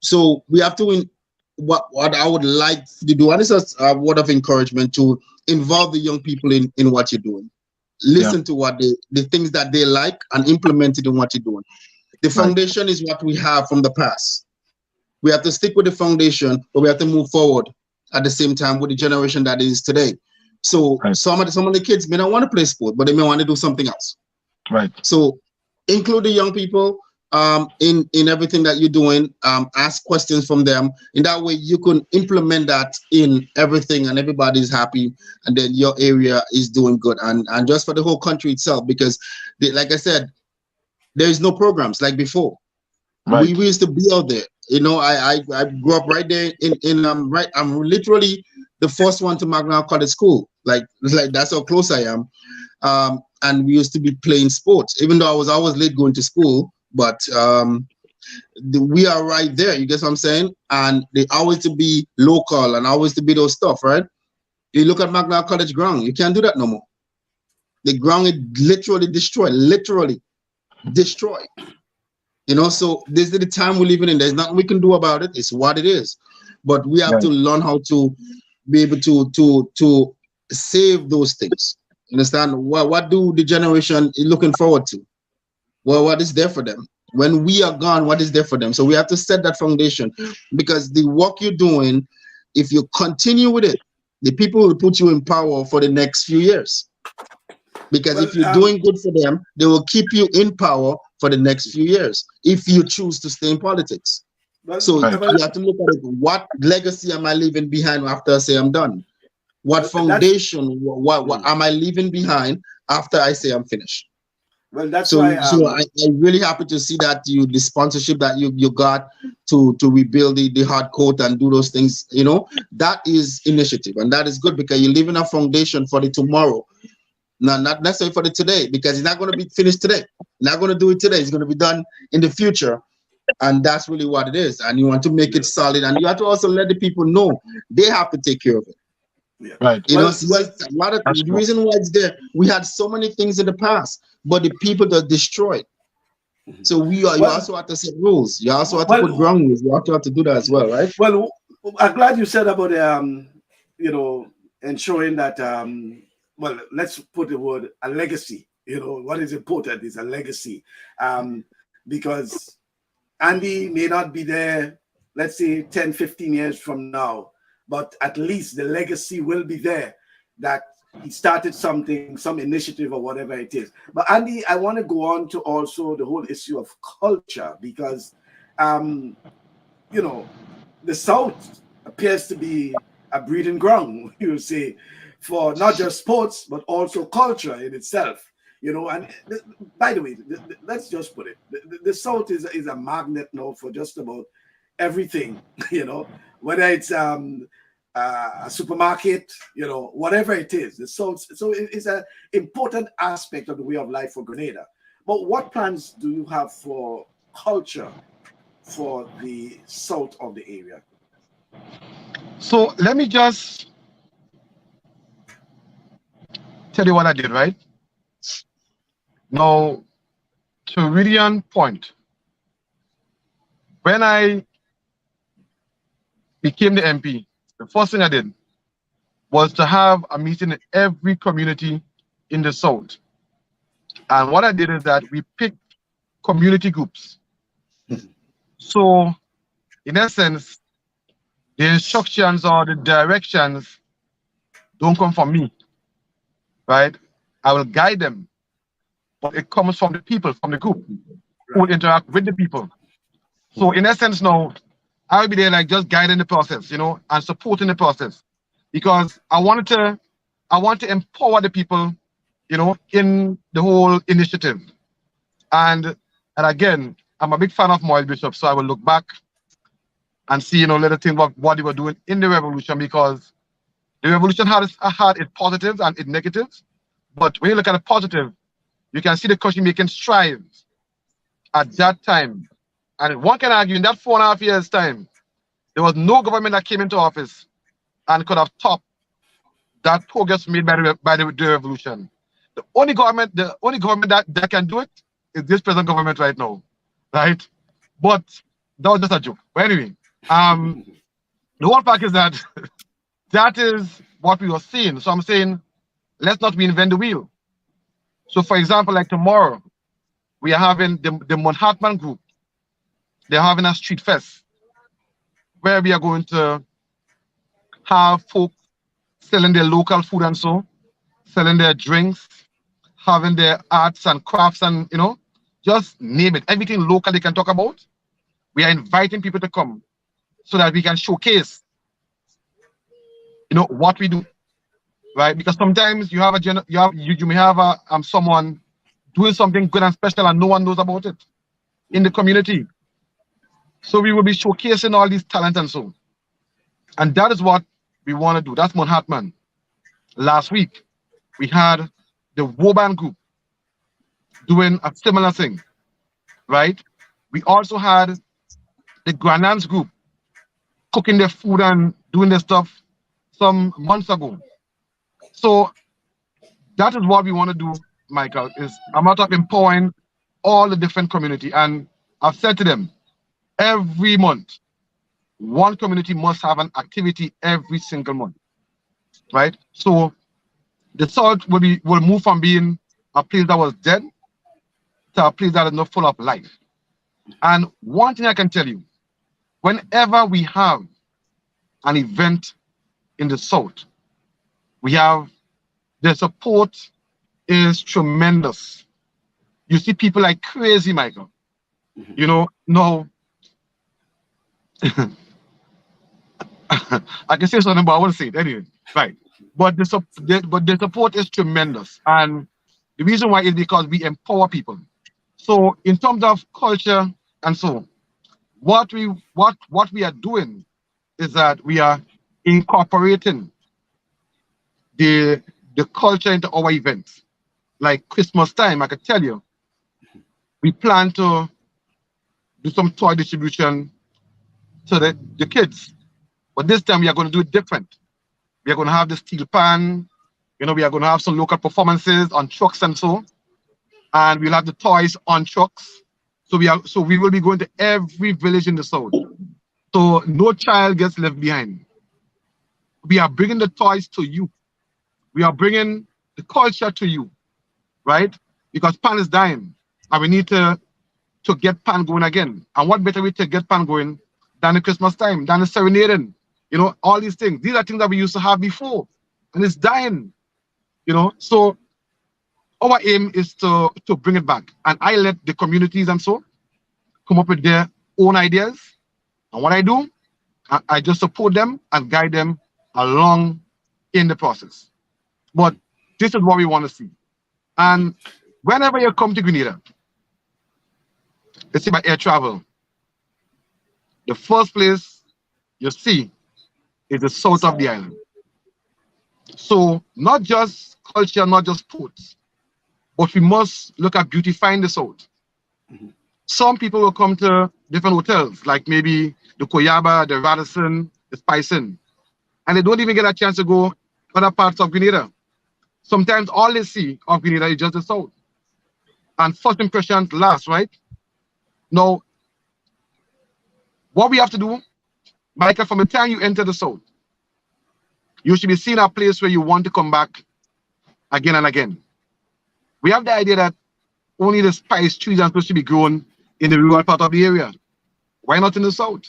So we have to, what I would like to do, and this is a word of encouragement, to involve the young people in what you're doing. Listen to what the things that they like, and implement it in what you're doing. The foundation is what we have from the past. We have to stick with the foundation, but we have to move forward at the same time with the generation that is today. So some of the kids may not want to play sport, but they may want to do something else. Right. So include the young people in everything that you're doing. Ask questions from them. In that way, you can implement that in everything, and everybody's happy, and then your area is doing good. And just for the whole country itself, because like I said, there is no programs like before. We used to be out there. You know, I grew up right there I'm literally the first one to Magna College School. Like that's how close I am. And we used to be playing sports, even though I was always late going to school. But we are right there. You guess what I'm saying? And they always to be local and always to be those stuff, right? You look at Magna College ground, you can't do that no more. The ground is literally destroyed. You know, so this is the time we're living in. There's nothing we can do about it. It's what it is. But we have to learn how to be able to save those things. Understand? What do the generation is looking forward to? Well, what is there for them? When we are gone, what is there for them? So we have to set that foundation, because the work you're doing, if you continue with it, the people will put you in power for the next few years. Because if you're doing good for them, they will keep you in power for the next few years if you choose to stay in politics. So you have to look at it. What legacy am I leaving behind after I say I'm done? What foundation, what am I leaving behind after I say I'm finished? Well, that's so, why. I'm really happy to see that the sponsorship that you got to rebuild the hard court and do those things. You know, that is initiative, and that is good, because you're leaving a foundation for the tomorrow. Not necessarily for the today, because it's not going to be finished today. Not going to do it today. It's going to be done in the future, and that's really what it is. And you want to make it solid, and you have to also let the people know they have to take care of it. Yeah. Right. You know, a lot of the reason why it's there. We had so many things in the past, but the people that destroyed. So you also have to set rules. You also have to put ground rules. You also have to do that as well, right? Well, I'm glad you said about you know, ensuring that well, let's put the word a legacy. You know, what is important is a legacy, because Andy may not be there, let's say 10, 15 years from now, but at least the legacy will be there, that he started something, some initiative or whatever it is. But Andy, I want to go on to also the whole issue of culture, because, you know, the South appears to be a breeding ground, you say, for not just sports, but also culture in itself. You know, and by the way, let's just put it, the South is a magnet now for just about everything, you know, whether it's a supermarket, you know, whatever it is. The South, so it's an important aspect of the way of life for Grenada. But what plans do you have for culture for the south of the area? So let me just tell you what I did, right? Now, to Ridian's point, when I became the MP, the first thing I did was to have a meeting in every community in the South. And what I did is that we picked community groups. So, in essence, the instructions or the directions don't come from me, right? I will guide them, but it comes from the people, from the group, who will interact with the people. So in essence now, I'll be there like just guiding the process, you know, and supporting the process, because I want to empower the people, you know, in the whole initiative. And again, I'm a big fan of Moyle Bishop, so I will look back and see, you know, little things about what they were doing in the revolution, because the revolution had its positives and its negatives. But when you look at the positive, you can see the country making strides at that time. And one can argue in that 4.5 years' time, there was no government that came into office and could have topped that progress made by the revolution. The only government that can do it is this present government right now, right? But that was just a joke. But anyway, the whole fact is that that is what we were seeing. So I'm saying, let's not reinvent the wheel. So for example, like tomorrow, we are having the Manhattan group. They're having a street fest where we are going to have folk selling their local food and so, selling their drinks, having their arts and crafts and, you know, just name it. Everything local they can talk about. We are inviting people to come so that we can showcase, you know, what we do, right? Because sometimes you have you may have someone doing something good and special and no one knows about it in the community. So we will be showcasing all these talents and so. And that is what we want to do. That's Manhattan. Last week, we had the Woban group doing a similar thing, right? We also had the Grenada group cooking their food and doing their stuff some months ago. So that is what we want to do, Michael, is a matter of empowering all the different community. And I've said to them, every month, one community must have an activity every single month, right? So the South will move from being a place that was dead to a place that is not full of life. And one thing I can tell you, whenever we have an event in the South, we have the support is tremendous. You see people like crazy, Michael. You know, no, I can say something, but I won't say it anyway. Right. But the support is tremendous. And the reason why is because we empower people. So in terms of culture and so, what we are doing is that we are incorporating the culture into our events. Like Christmas time, I can tell you, we plan to do some toy distribution to the kids. But this time we are going to do it different. We are going to have the steel pan, you know, we are going to have some local performances on trucks and so, and we'll have the toys on trucks. So we will be going to every village in the South. So no child gets left behind. We are bringing the toys to you. We are bringing the culture to you, right? Because pan is dying, and we need to get pan going again. And what better way to get pan going than the Christmas time, than the serenading, you know, all these things. These are things that we used to have before, and it's dying, you know. So our aim is to bring it back. And I let the communities and so come up with their own ideas. And what I do, I just support them and guide them along in the process. But this is what we want to see. And whenever you come to Grenada, let's say by air travel, the first place you see is the south of the island. So not just culture, not just sports, but we must look at beautifying the south. Some people will come to different hotels, like maybe the Koyaba, the Radisson, the Spice Inn, and they don't even get a chance to go other parts of Grenada. Sometimes all they see of Grenada is just the south. And first impressions last, right? Now, what we have to do, Michael, from the time you enter the south, you should be seeing a place where you want to come back again and again. We have the idea that only the spice trees are supposed to be grown in the rural part of the area. Why not in the south?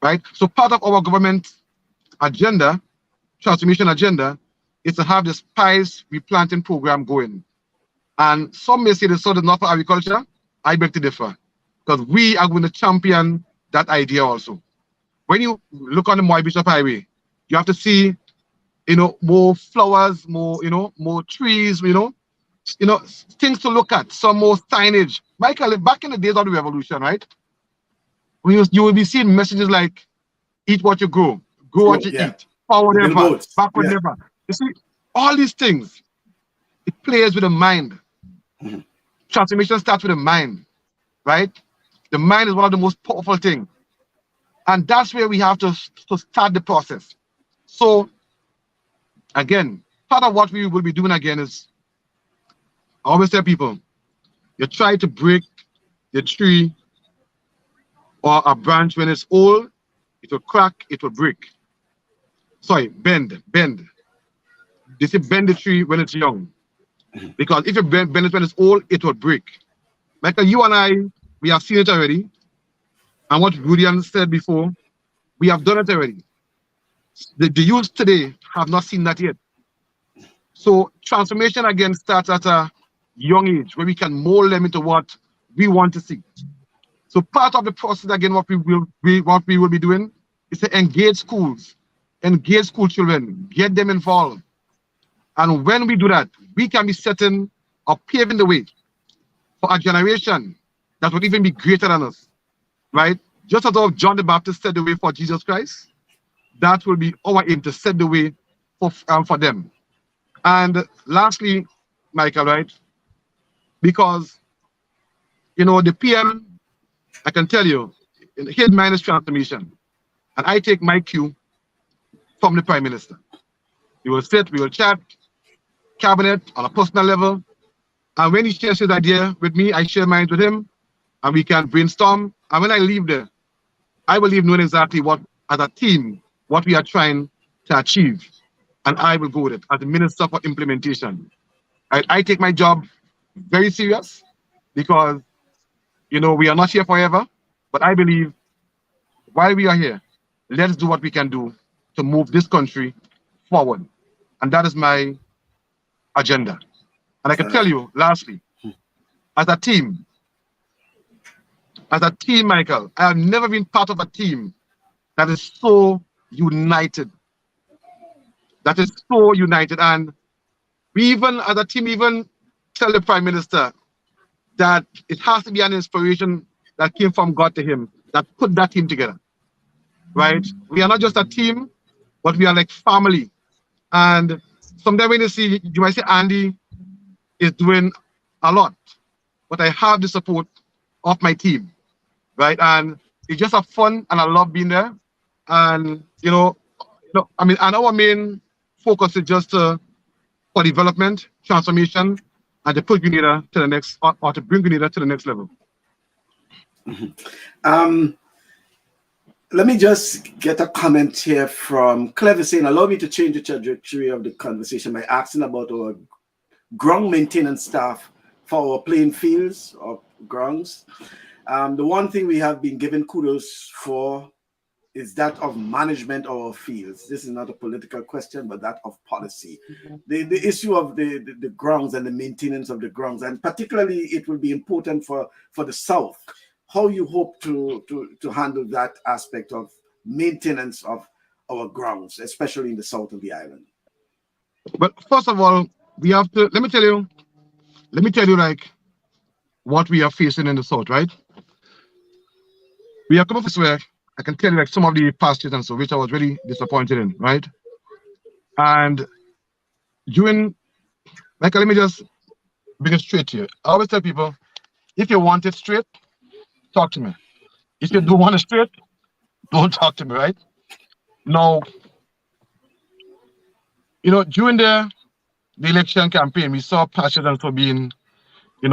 Right? So part of our government agenda, transformation agenda, is to have the spice replanting program going. And some may say the south is not for agriculture. I beg to differ, because we are going to champion that idea also. When you look on the Moy Bishop Highway, you have to see, you know, more flowers, more, you know, more trees, you know, things to look at, some more signage. Michael, back in the days of the revolution, right? You will be seeing messages like, eat what you grow what you eat, forward never, backward never. You see, all these things, it plays with the mind. Transformation starts with the mind, right? The mind is one of the most powerful things. And that's where we have to start the process. So, again, part of what we will be doing again is, I always tell people, you try to break the tree or a branch when it's old, it will crack, it will break. Sorry, bend. They say bend the tree when it's young. Because if you bend it when it's old, it will break. Michael, you and I, we have seen it already. And what Rudian said before, we have done it already. The youth today have not seen that yet. So transformation again starts at a young age, where we can mold them into what we want to see. So part of the process again, what we will be doing is to engage schools, engage school children, get them involved. And when we do that, we can be setting or paving the way for a generation that would even be greater than us, right? Just as how John the Baptist set the way for Jesus Christ, that will be our aim, to set the way for them. And lastly, Michael, right? Because, you know, the PM, I can tell you, his mind is transformation. And I take my cue from the Prime Minister. We will sit, we will chat, cabinet on a personal level. And when he shares his idea with me, I share mine with him, and we can brainstorm. And when I leave there, I will leave knowing exactly what, as a team, what we are trying to achieve. And I will go with it as the Minister for Implementation. I take my job very serious, because we are not here forever, but I believe while we are here, let's do what we can do to move this country forward. And that is my agenda. And I can tell you, lastly, as a team, Michael, I have never been part of a team that is so united. And we even, as a team, even tell the Prime Minister that it has to be an inspiration that came from God to him that put that team together, right? We are not just a team, but we are like family. And sometimes when you might say Andy is doing a lot, but I have the support of my team, right? And it's just a fun, and I love being there. And and our main focus is just for development, transformation, and to put Grenada to the next, or to bring Grenada to the next level. Let me just get a comment here from Clever saying, allow me to change the trajectory of the conversation by asking about our ground maintenance staff for our playing fields or grounds. The one thing we have been given kudos for is that of management of our fields. This is not a political question, but that of policy. The issue of the grounds and the maintenance of the grounds, and particularly it will be important for the South. How you hope to handle that aspect of maintenance of our grounds, especially in the south of the island? But first of all, we have to, let me tell you like what we are facing in the south, right? We are coming from where I can tell you like some of the pastures and so, which I was really disappointed in, right? And let me just bring it straight to you. I always tell people, if you want it straight, talk to me. If you don't want it straight, don't talk to me, right? Now, during the election campaign, we saw pastures and so being, being,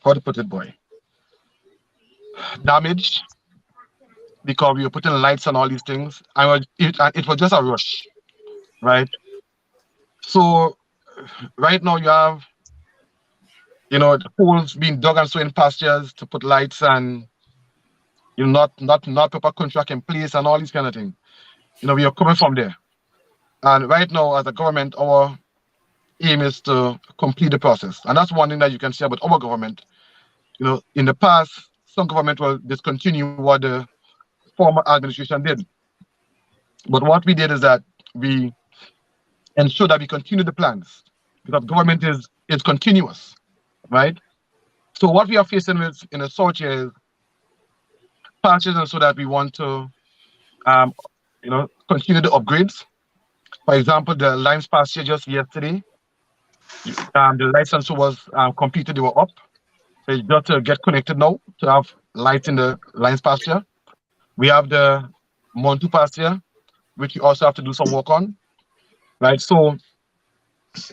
how to put it, boy, damaged, because we were putting lights on all these things, and it was just a rush, right? So right now you have, the holes being dug and so in pastures to put lights, and not proper contract in place and all these kind of things. We are coming from there, and right now as a government, our aim is to complete the process, and that's one thing that you can say about our government. In the past, some government will discontinue what the former administration did. But what we did is that we ensure that we continue the plans, because government is continuous, right? So what we are facing with in the south is patches, and so that we want to continue the upgrades. For example, the Limes pasture just yesterday, the license was completed, they were up. So it's just to get connected now to have lights in the Limes pasture. We have the Montu pasture, which we also have to do some work on, right? So,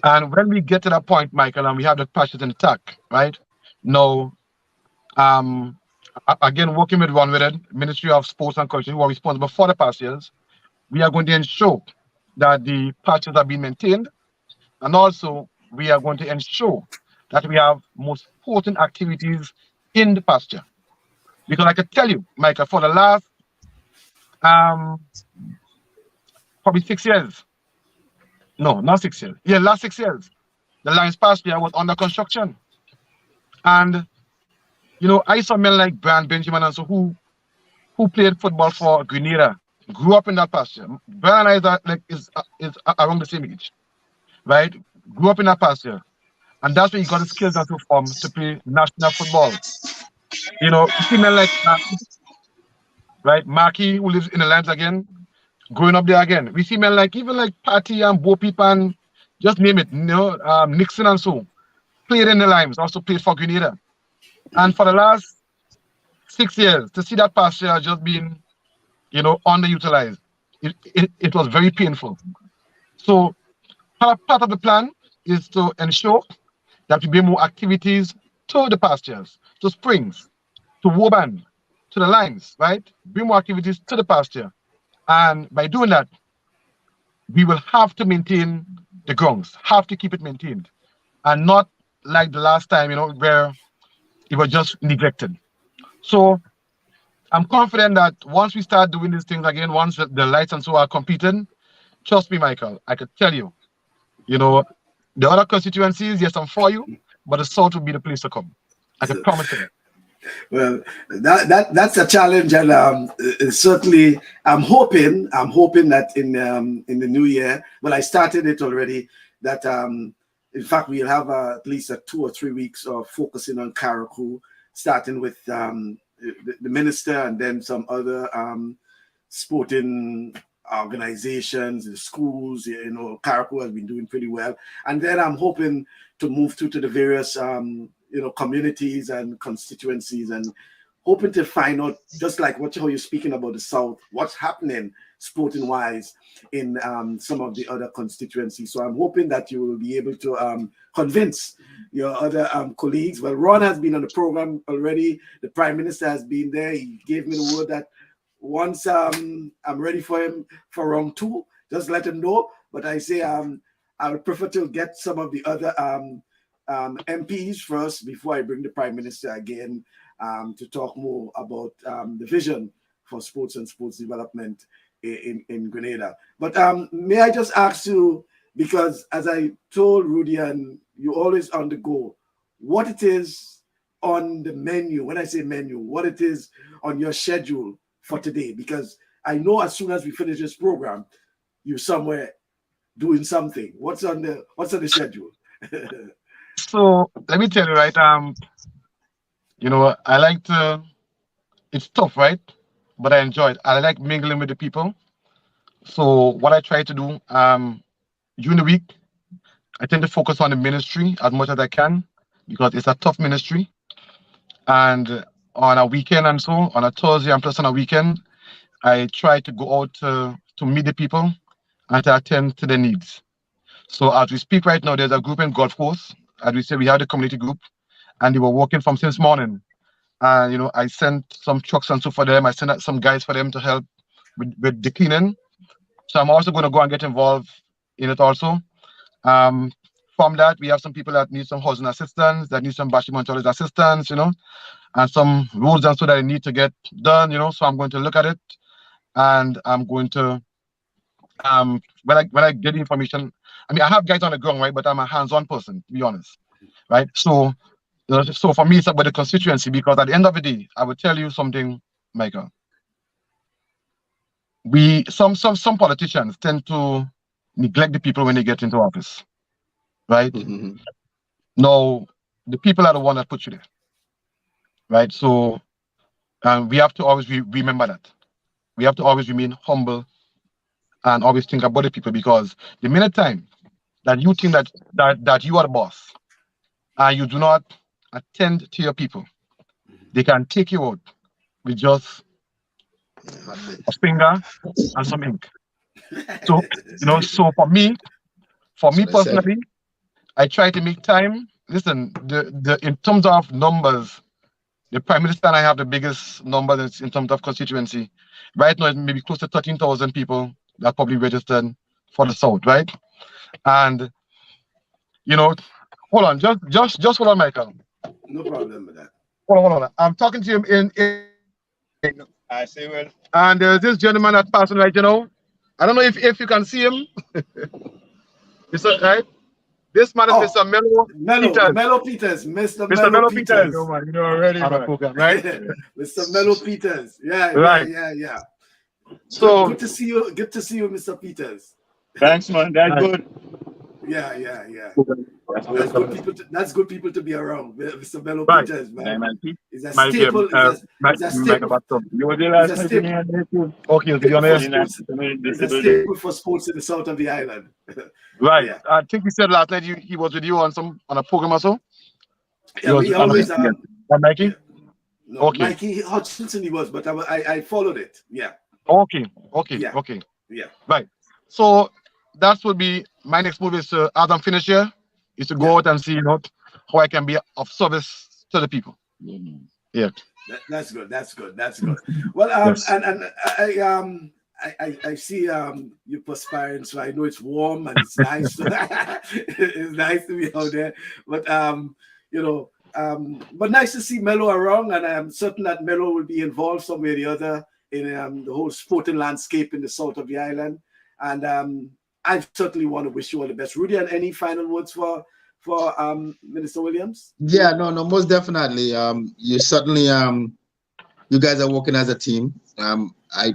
and when we get to that point, Michael, and we have the pastures intact, right? Now, again, working with Ministry of Sports and Culture, who are responsible for the pastures, we are going to ensure that the pastures are being maintained, and also we are going to ensure that we have most important activities in the pasture. Because I can tell you, Michael, for the last probably 6 years. No, not 6 years. Yeah, last 6 years. The Lions pasture was under construction. And I saw men like Brian Benjamin and so who played football for Grenada, grew up in that pasture. Brian and I is around the same age, right? Grew up in that pasture. And that's where he got his skills and so form to play national football. You see men like right, Marky, who lives in the lands again, growing up there again. We see men like even like Patty and Bo Peep and just name it, Nixon and so played in the Limes, also played for Grenada. And for the last 6 years, to see that pasture just being, underutilized, it was very painful. So part of the plan is to ensure that we bring more activities to the pastures, to Springs, to Woburn, to the Limes, right? Bring more activities to the pasture. And by doing that, we will have to maintain the grounds, have to keep it maintained, and not like the last time, where it was just neglected. So I'm confident that once we start doing these things again, once the lights and so are competing, trust me, Michael, I could tell you, the other constituencies, yes, I'm for you, but the South will be the place to come. I can promise you that. Well, that's a challenge, and certainly I'm hoping that in the new year, well, I started it already. That in fact we'll have at least 2 or 3 weeks of focusing on Karakou, starting with the minister and then some other sporting organizations, the schools. Karakou has been doing pretty well, and then I'm hoping to move to the various communities and constituencies, and hoping to find out, just like how you're speaking about the South, what's happening sporting wise in some of the other constituencies. So I'm hoping that you will be able to convince your other colleagues. Well, Ron has been on the program already. The Prime Minister has been there. He gave me the word that once I'm ready for him for round 2, just let him know. But I say I would prefer to get some of the other MPs first before I bring the Prime Minister again to talk more about the vision for sports and sports development in Grenada. But may I just ask you, because as I told Rudy, and you always on the go, what it is on the menu, when I say menu, what it is on your schedule for today? Because I know as soon as we finish this program, you're somewhere doing something. What's on the schedule? So let me tell you, right? I like to. It's tough, right? But I enjoy it. I like mingling with the people. So what I try to do, during the week, I tend to focus on the ministry as much as I can because it's a tough ministry. And on a weekend and so, on a Thursday and plus on a weekend, I try to go out to meet the people and to attend to their needs. So as we speak right now, there's a group in Gulf Coast. As we say, we have the community group, and they were working from since morning. And I sent some trucks and so for them. I sent out some guys for them to help with the cleaning. So I'm also going to go and get involved in it also. From that, we have some people that need some housing assistance, that need some bashment assistance, and some roads and so that they need to get done, So I'm going to look at it, and I'm going to when I get the information. I mean, I have guys on the ground, right? But I'm a hands-on person, to be honest, right? So for me, it's about the constituency, because at the end of the day, I will tell you something, Michael. Some politicians tend to neglect the people when they get into office, right? Mm-hmm. Now, the people are the one that put you there, right? So we have to always remember that. We have to always remain humble and always think about the people, because the minute time that you think that you are the boss and you do not attend to your people, they can take you out with just a finger and some ink. So so for me personally, I try to make time. Listen, in terms of numbers, the Prime Minister and I have the biggest numbers in terms of constituency. Right now, it's maybe close to 13,000 people that probably registered for the South, right? And hold on, just hold on, Michael. No problem with that. Hold on. I'm talking to him in I say well. And there's this gentleman that passing right, I don't know if you can see him. Right? This man is Mr. Mello Peters. Mr. Mello Peters. No, man, already on a program, right? Mr. Mello Peters. Right. Yeah. So good to see you. Good to see you, Mr. Peters. Thanks, man. That's good. Yeah. That's good people to be around. Mr. Mello Peters, man. Is a staple. Is a staple. You were the last person. Okay, to be honest. It's a staple for sports in the south of the island. Right. Yeah. I think he said last night he was with you on a program or so. Yeah, he always Mikey? Yeah. No, okay. Mikey Hutchinson he was, but I followed it. Yeah. Okay. Yeah. Right. So that would be my next move is as I'm finished here, is to go out and see how I can be of service to the people. Yeah. That's good. Well, yes. And I see you perspiring, so I know it's warm and it's nice. It's nice to be out there. But you know, but nice to see Melo around, and I'm certain that Melo will be involved some way or the other in the whole sporting landscape in the south of the island. And I certainly want to wish you all the best. Rudy, and any final words for Minister Williams? Yeah, no, most definitely. You certainly you guys are working as a team. I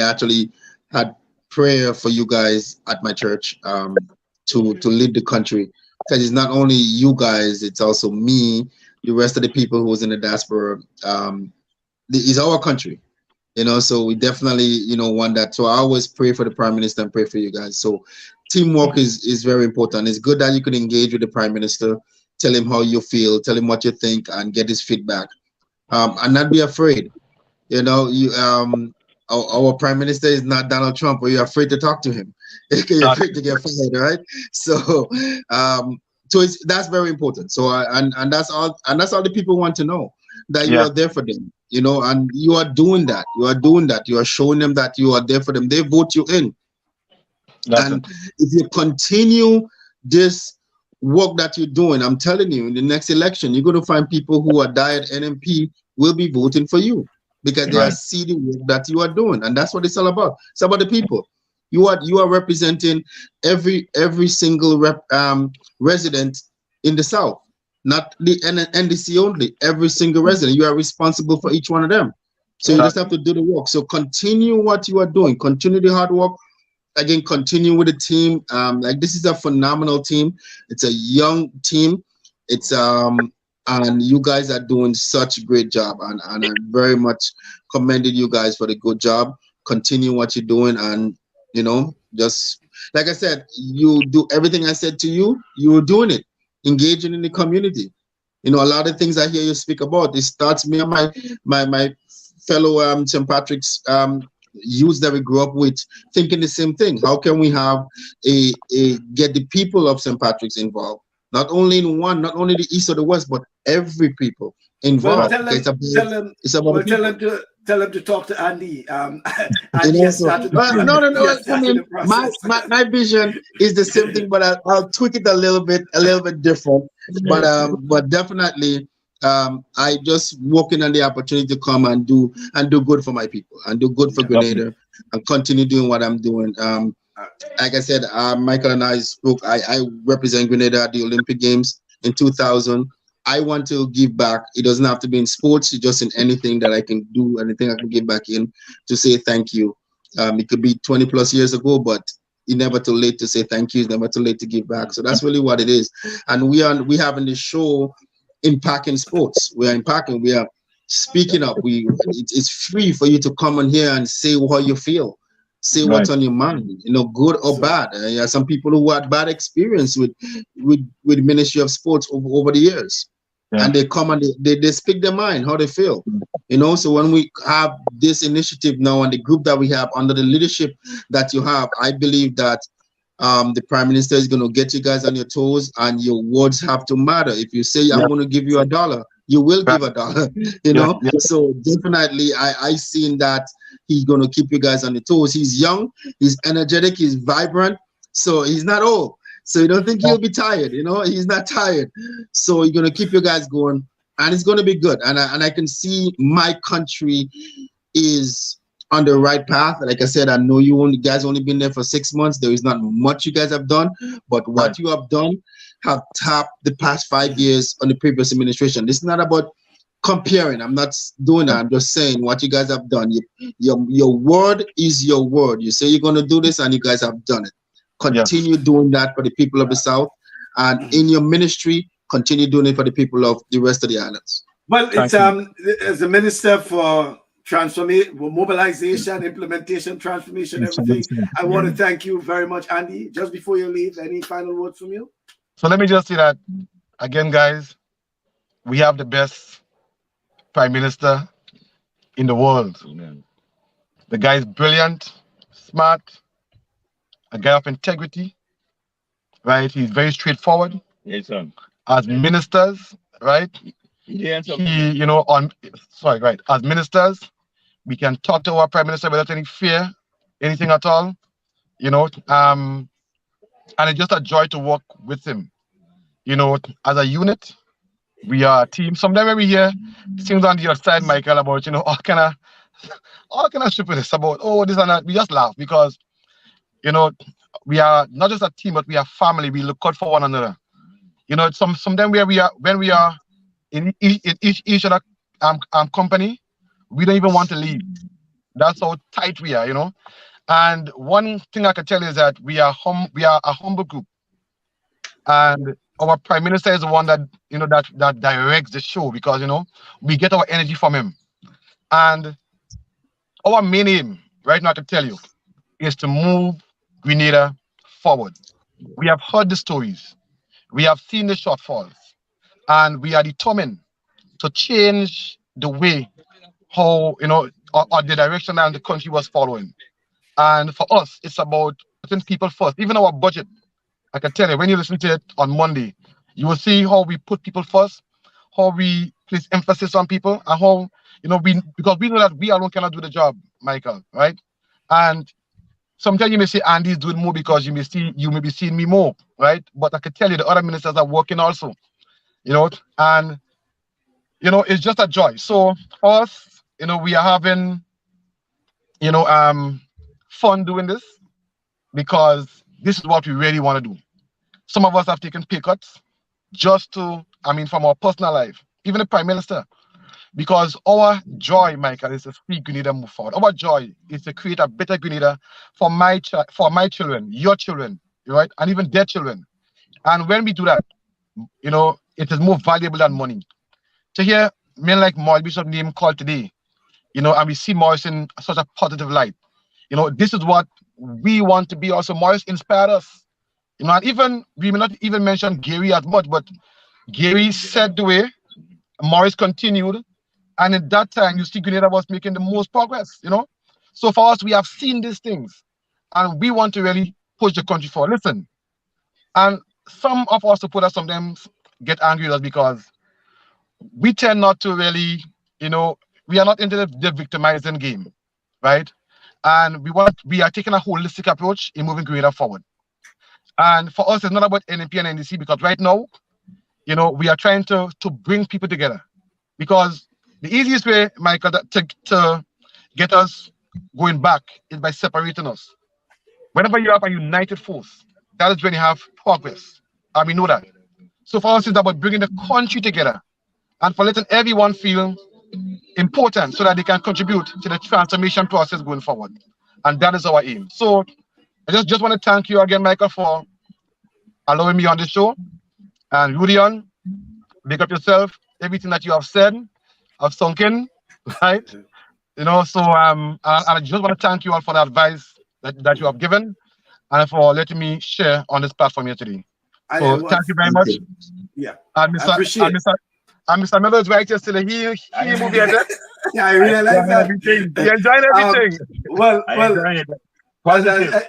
actually had prayer for you guys at my church to lead the country, because it's not only you guys, it's also me, the rest of the people who's in the diaspora. It's our country, you know, so we definitely, you know, want that. So I always pray for the Prime Minister and pray for you guys. So teamwork is very important. It's good that you can engage with the Prime Minister, tell him how you feel, tell him what you think, and get his feedback, and not be afraid. You know, our Prime Minister is not Donald Trump, where you're afraid to talk to him. You're afraid to get fired, right? So that's very important. So and that's all the people want to know, that you are there for them, you know, and you are doing that. You are showing them that you are there for them. They vote you in. If you continue this work that you're doing, I'm telling you, in the next election, you're going to find people who are diet NMP will be voting for you, because they are see the work that you are doing, and that's what it's all about. It's about the people. You are representing every single resident in the South, not the NDC only. Every single resident, you are responsible for each one of them. So you just have to do the work. So continue what you are doing. Continue the hard work. Again, continue with the team. Like, this is a phenomenal team. It's a young team. It's and you guys are doing such a great job, and I very much commended you guys for the good job. Continue what you're doing, and you know, just like I said, you do everything I said to you. You were doing it, engaging in the community. You know, a lot of things I hear you speak about. It starts me and my fellow St. Patrick's youth that we grew up with, thinking the same thing. How can we have get the people of St. Patrick's involved? Not only in one, not only the east or the west, but every people involved. Well, tell them to talk to Andy. Andy no. has started. I mean, my vision is the same thing, but I'll tweak it a little bit different. But definitely, I just working on the opportunity to come and do good for my people, and do good for Grenada, and continue doing what I'm doing. Like I said, Michael and I spoke. I represent Grenada at the Olympic Games in 2000. I want to give back. It doesn't have to be in sports, just in anything that I can do, anything I can give back in, to say thank you. It could be 20 plus years ago, but it's never too late to say thank you. It's never too late to give back. So that's really what it is. And we having this show, Impacting Sports. We are impacting. We are speaking up. It's free for you to come on here and say how you feel. Say what's on your mind, you know, good or bad. Yeah, some people who had bad experience with Ministry of Sports over the years, and they come and they speak their mind, how they feel, you know. So when we have this initiative now, and the group that we have under the leadership that you have, I believe that the Prime Minister is going to get you guys on your toes, and your words have to matter. If you say I'm going to give you $1, you will give $1, you know. So definitely, I seen that he's going to keep you guys on the toes. He's young, he's energetic, he's vibrant, so he's not old. So you don't think he'll be tired, you know. He's not tired. So he's going to keep you guys going, and it's going to be good. And I can see my country is on the right path. Like I said, I know you guys only been there for 6 months. There is not much you guys have done, but what you have done have tapped the past 5 years on the previous administration. This is not about comparing. I'm not doing that. I'm just saying what you guys have done. Your word is your word. You say you're going to do this, and you guys have done it. Continue doing that for the people of the South, and in your ministry, continue doing it for the people of the rest of the islands. Well, it's as a minister for transformation, mobilization, implementation, transformation, everything. I want to thank you very much, Andy. Just before you leave, any final words from you? So let me just say that again, guys. We have the best Prime Minister in the world. The guy is brilliant, smart, a guy of integrity, right? He's very straightforward. Yes, sir. As ministers, right? Yes, sir. As ministers, we can talk to our Prime Minister without any fear anything at all, you know. And it's just a joy to work with him. You know, as a unit, we are a team. Sometimes when we hear things on the other side, Michael, about, you know, all kind of stupidness about, oh, this and that, we just laugh because, you know, we are not just a team, but we are family. We look out for one another. You know, sometimes where we are, when we are in each other company, we don't even want to leave. That's how tight we are, you know. And one thing I can tell you is that we are a humble group, and our prime minister is the one that, you know, that directs the show, because, you know, we get our energy from him. And our main aim right now, I can tell you, is to move Grenada forward. We have heard the stories, we have seen the shortfalls, and we are determined to change the way how, you know, or the direction that the country was following. And for us, it's about putting people first. Even our budget, I can tell you, when you listen to it on Monday, you will see how we put people first, how we place emphasis on people, and how, you know, because we know that we alone cannot do the job, Michael, right? And sometimes you may say Andy's doing more because you may be seeing me more, right? But I can tell you the other ministers are working also, you know, and, you know, it's just a joy. So for us, you know, we are having, you know, fun doing this, because this is what we really want to do. Some of us have taken pay cuts just to, I mean, from our personal life, even the prime minister, because our joy, Michael, is to see Grenada move forward. Our joy is to create a better Grenada for my children, your children, right, and even their children. And when we do that, you know, it is more valuable than money. To hear men like Morris Bishop name called today, you know, and we see Morris in such a positive light. You know, this is what we want to be also. Morris inspired us. You know, and even, we may not even mention Gary as much, but Gary said the way, Morris continued, and at that time, you see Grenada was making the most progress, you know. So for us, we have seen these things, and we want to really push the country forward. Listen, and some of our supporters sometimes get angry with us because we tend not to really, you know, we are not into the victimizing game, right? And we are taking a holistic approach in moving Grenada forward. And for us, it's not about NNP and NDC, because right now, you know, we are trying to bring people together. Because the easiest way, Michael, to get us going back is by separating us. Whenever you have a united force, that is when you have progress. And we know that. So for us, it's about bringing the country together and for letting everyone feel important so that they can contribute to the transformation process going forward. And that is our aim. So I just want to thank you again, Michael, for allowing me on the show. And Rudion, make up yourself. Everything that you have said, I've sunk in, right? You know, so and I just want to thank you all for the advice that you have given, and for letting me share on this platform here today. So thank you very much. Yeah, And I appreciate it. Mr. Miller is right here still. He moved here. Yeah, I realize that. He enjoyed everything. Well, Positive.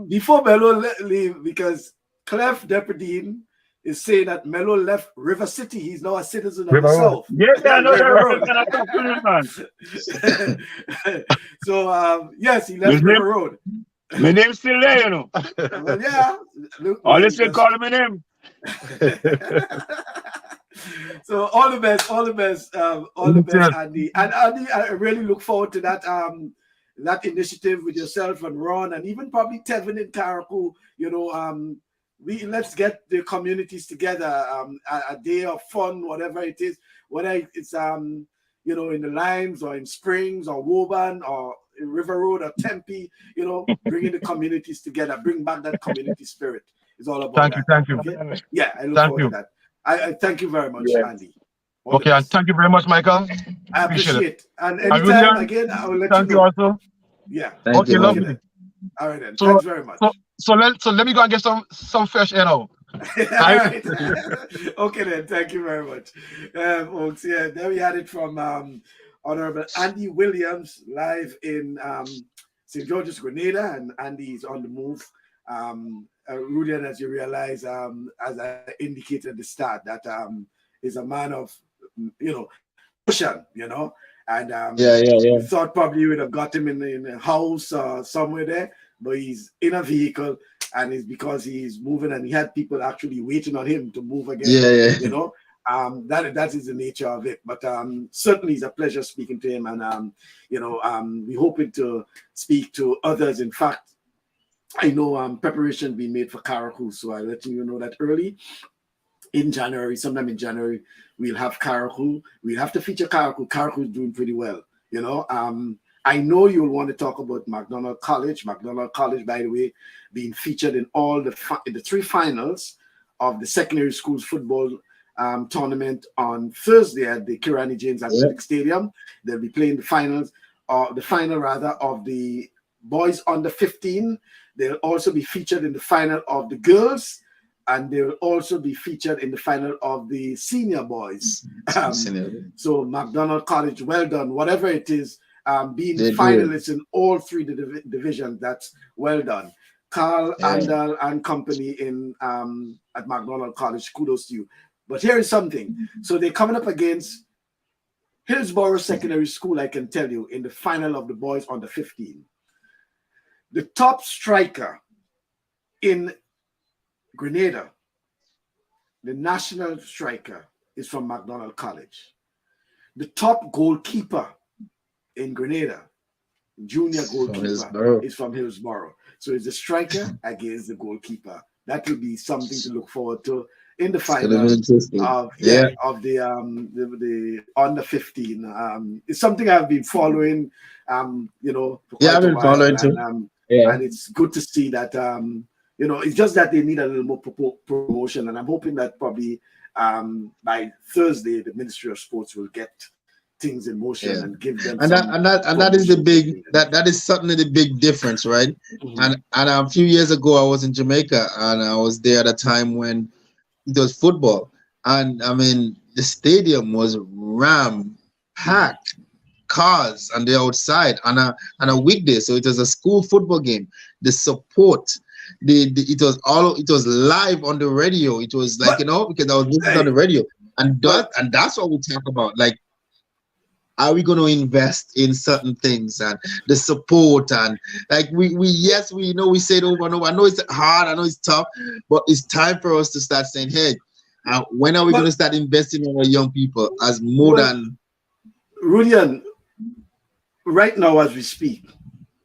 before Melo leave, because Clef Depperdine is saying that Melo left River City. He's now a citizen of the South. Yeah, I know River that. Road. So yes, he left River Road. My name's still there, you know. Well, yeah. Look, Always still call my name. So all the best, Andy. And Andy, I really look forward to that that initiative with yourself and Ron, and even probably Tevin and Karaku. You know, let's get the communities together. A day of fun, whatever it is, whether it's you know, in the Limes or in Springs or Woburn or in River Road or Tempe. You know, bringing the communities together, bring back that community spirit. It's all about Thank you. Okay? Yeah, I look forward to that. I thank you very much, Andy. Okay, and thank you very much, Michael. I appreciate it. And anytime again, I will let you know. Thank you also. Yeah. Thank you. Lovely. All right then. Thanks very much. So let me go and get some fresh air now. Right. Okay then. Thank you very much, folks. Yeah, there we had it from Honorable Andy Williams live in St. George's, Grenada, and Andy's on the move. Rudian, as you realize, as I indicated at the start, that is a man of, you know, passion, you know, And Yeah. we thought probably we would have got him in a house somewhere there, but he's in a vehicle, and it's because he's moving, and he had people actually waiting on him to move again. Yeah. You know, that is the nature of it. But certainly it's a pleasure speaking to him, and we're hoping to speak to others. In fact, I know preparation being made for Karakou, so I'll let you know that early in January, sometime in January, we'll have Karakou. We'll have to feature Karakou. Karakou is doing pretty well. You know, I know you'll want to talk about McDonald College. McDonald College, by the way, being featured in all the three finals of the secondary schools football tournament on Thursday at the Kirani James Athletic Stadium. They'll be playing the final of the boys under 15. They'll also be featured in the final of the girls, and they'll also be featured in the final of the senior boys. So McDonald College, well done. Whatever it is, being finalists in all three divisions, that's well done. Carl Andal and company at McDonald College, kudos to you. But here is something. So they're coming up against Hillsborough Secondary School, I can tell you, in the final of the boys under 15. The top striker in Grenada, the national striker, is from McDonald College. The top goalkeeper in Grenada, junior goalkeeper, is from Hillsborough. So it's the striker against the goalkeeper. That will be something to look forward to in the final of the under 15. It's something I've been following, for quite I've been a while, following too. And it's good to see that it's just that they need a little more promotion, and I'm hoping that probably by Thursday the Ministry of Sports will get things in motion and give them. And that is the big that is certainly the big difference, right? And a few years ago I was in Jamaica, and I was there at a time when it was football, and I mean the stadium was packed. Cars on the outside on a weekday, so it was a school football game. The support, it was live on the radio. It was like, because I was listening on the radio, and that's what we talk about. Like, are we going to invest in certain things and the support, and like we say it over and over. I know it's hard, I know it's tough, but it's time for us to start saying, hey, when are we going to start investing in our young people as more than Rudian? Right now, as we speak,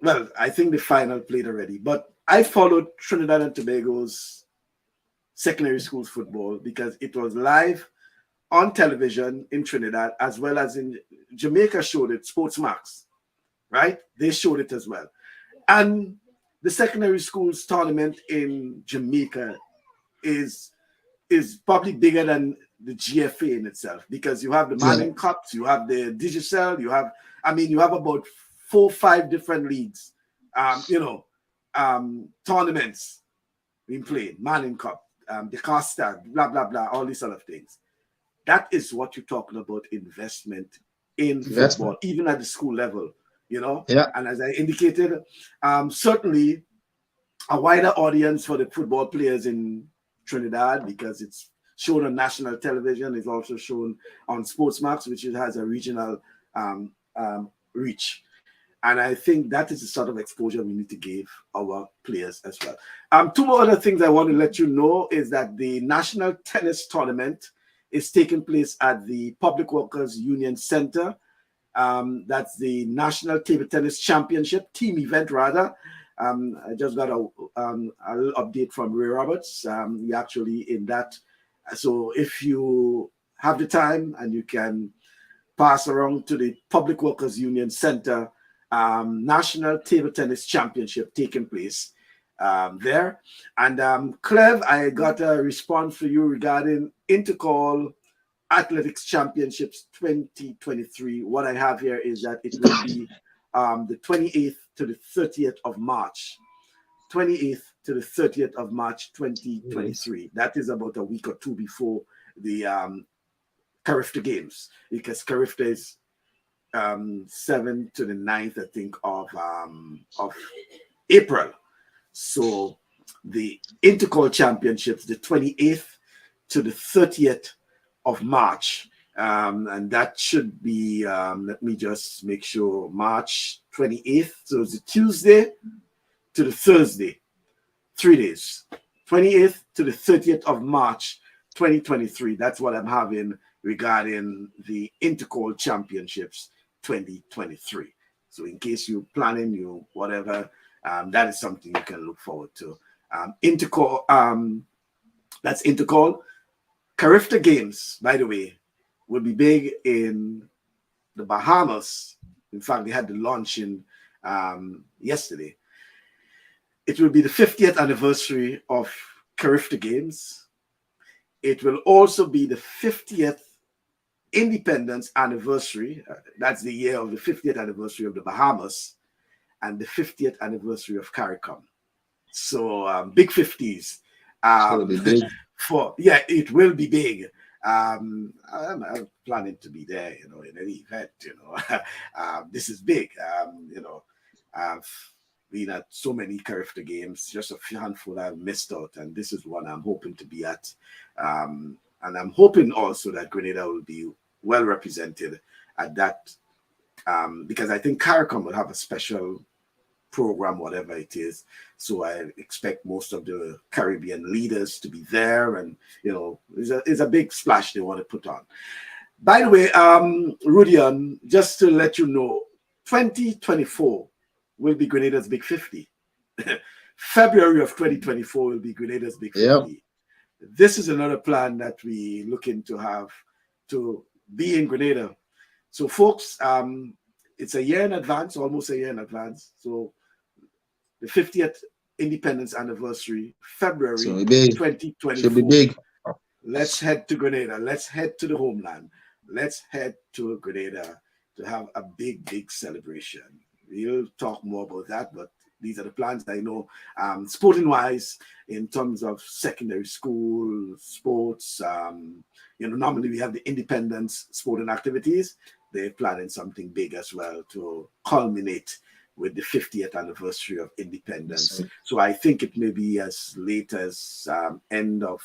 well, I think the final played already, but I followed Trinidad and Tobago's secondary schools football because it was live on television in Trinidad, as well as in Jamaica showed it, Sportsmax, right? They showed it as well. And the secondary schools tournament in Jamaica is probably bigger than the GFA in itself, because you have the Manning Cups, you have the Digicel, you have about 4 or 5 different leagues, tournaments being played, Manning Cup, the Costa, blah, blah, blah, all these sort of things. That is what you're talking about, investment in football, even at the school level, And as I indicated, certainly a wider audience for the football players in Trinidad, because it's shown on national television, is also shown on Sportsmax, which has a regional reach. And I think that is the sort of exposure we need to give our players as well. 2 more other things I want to let you know is that the National Tennis Tournament is taking place at the Public Workers Union Center. That's the National Table Tennis Championship, team event rather. I just got a little update from Ray Roberts. He actually in that. So if you have the time and you can pass around to the Public Workers Union Center, National Table Tennis Championship taking place there. And Clev, I got a response for you regarding Intercall Athletics Championships 2023. What I have here is that it will be the 28th to the 30th of March. 28th to the 30th of March 2023. That is about a week or two before the Carifta Games, because Carifta is 7th to the 9th, I think, of April. So the Intercall Championships, the 28th to the 30th of March And that should be, let me just make sure, March 28th. So it's a Tuesday to the Thursday, 3 days, 28th to the 30th of March 2023. That's what I'm having regarding the Intercall Championships 2023. So in case you're planning, you whatever, that is something you can look forward to. Intercall, that's Intercall. Carifta Games, by the way, will be big in the Bahamas. In fact, they had the launch in yesterday. It will be the 50th anniversary of Carifta Games. It will also be the 50th independence anniversary. That's the year of the 50th anniversary of the Bahamas and the 50th anniversary of CARICOM. So big 50s. Big. It will be big. I'm planning to be there, in any event, this is big. I've been at so many Carifta games, just a handful I've missed out, and this is one I'm hoping to be at. And I'm hoping also that Grenada will be well represented at that, because I think CARICOM will have a special program, whatever it is. So I expect most of the Caribbean leaders to be there, and it's a big splash they want to put on. By the way, Rudian, just to let you know, 2024 will be Grenada's Big 50. February of 2024 will be Grenada's Big 50. Yep. This is another plan that we looking to have to be in Grenada. So folks, it's a year in advance, almost a year in advance. So the 50th independence anniversary, February 2024. Should be big. Let's head to Grenada. Let's head to the homeland. Let's head to Grenada to have a big, big celebration. We'll talk more about that, but these are the plans I know. Sporting-wise, in terms of secondary school, sports, normally we have the independence sporting activities. They're planning something big as well to culminate with the 50th anniversary of independence. So I think it may be as late as end of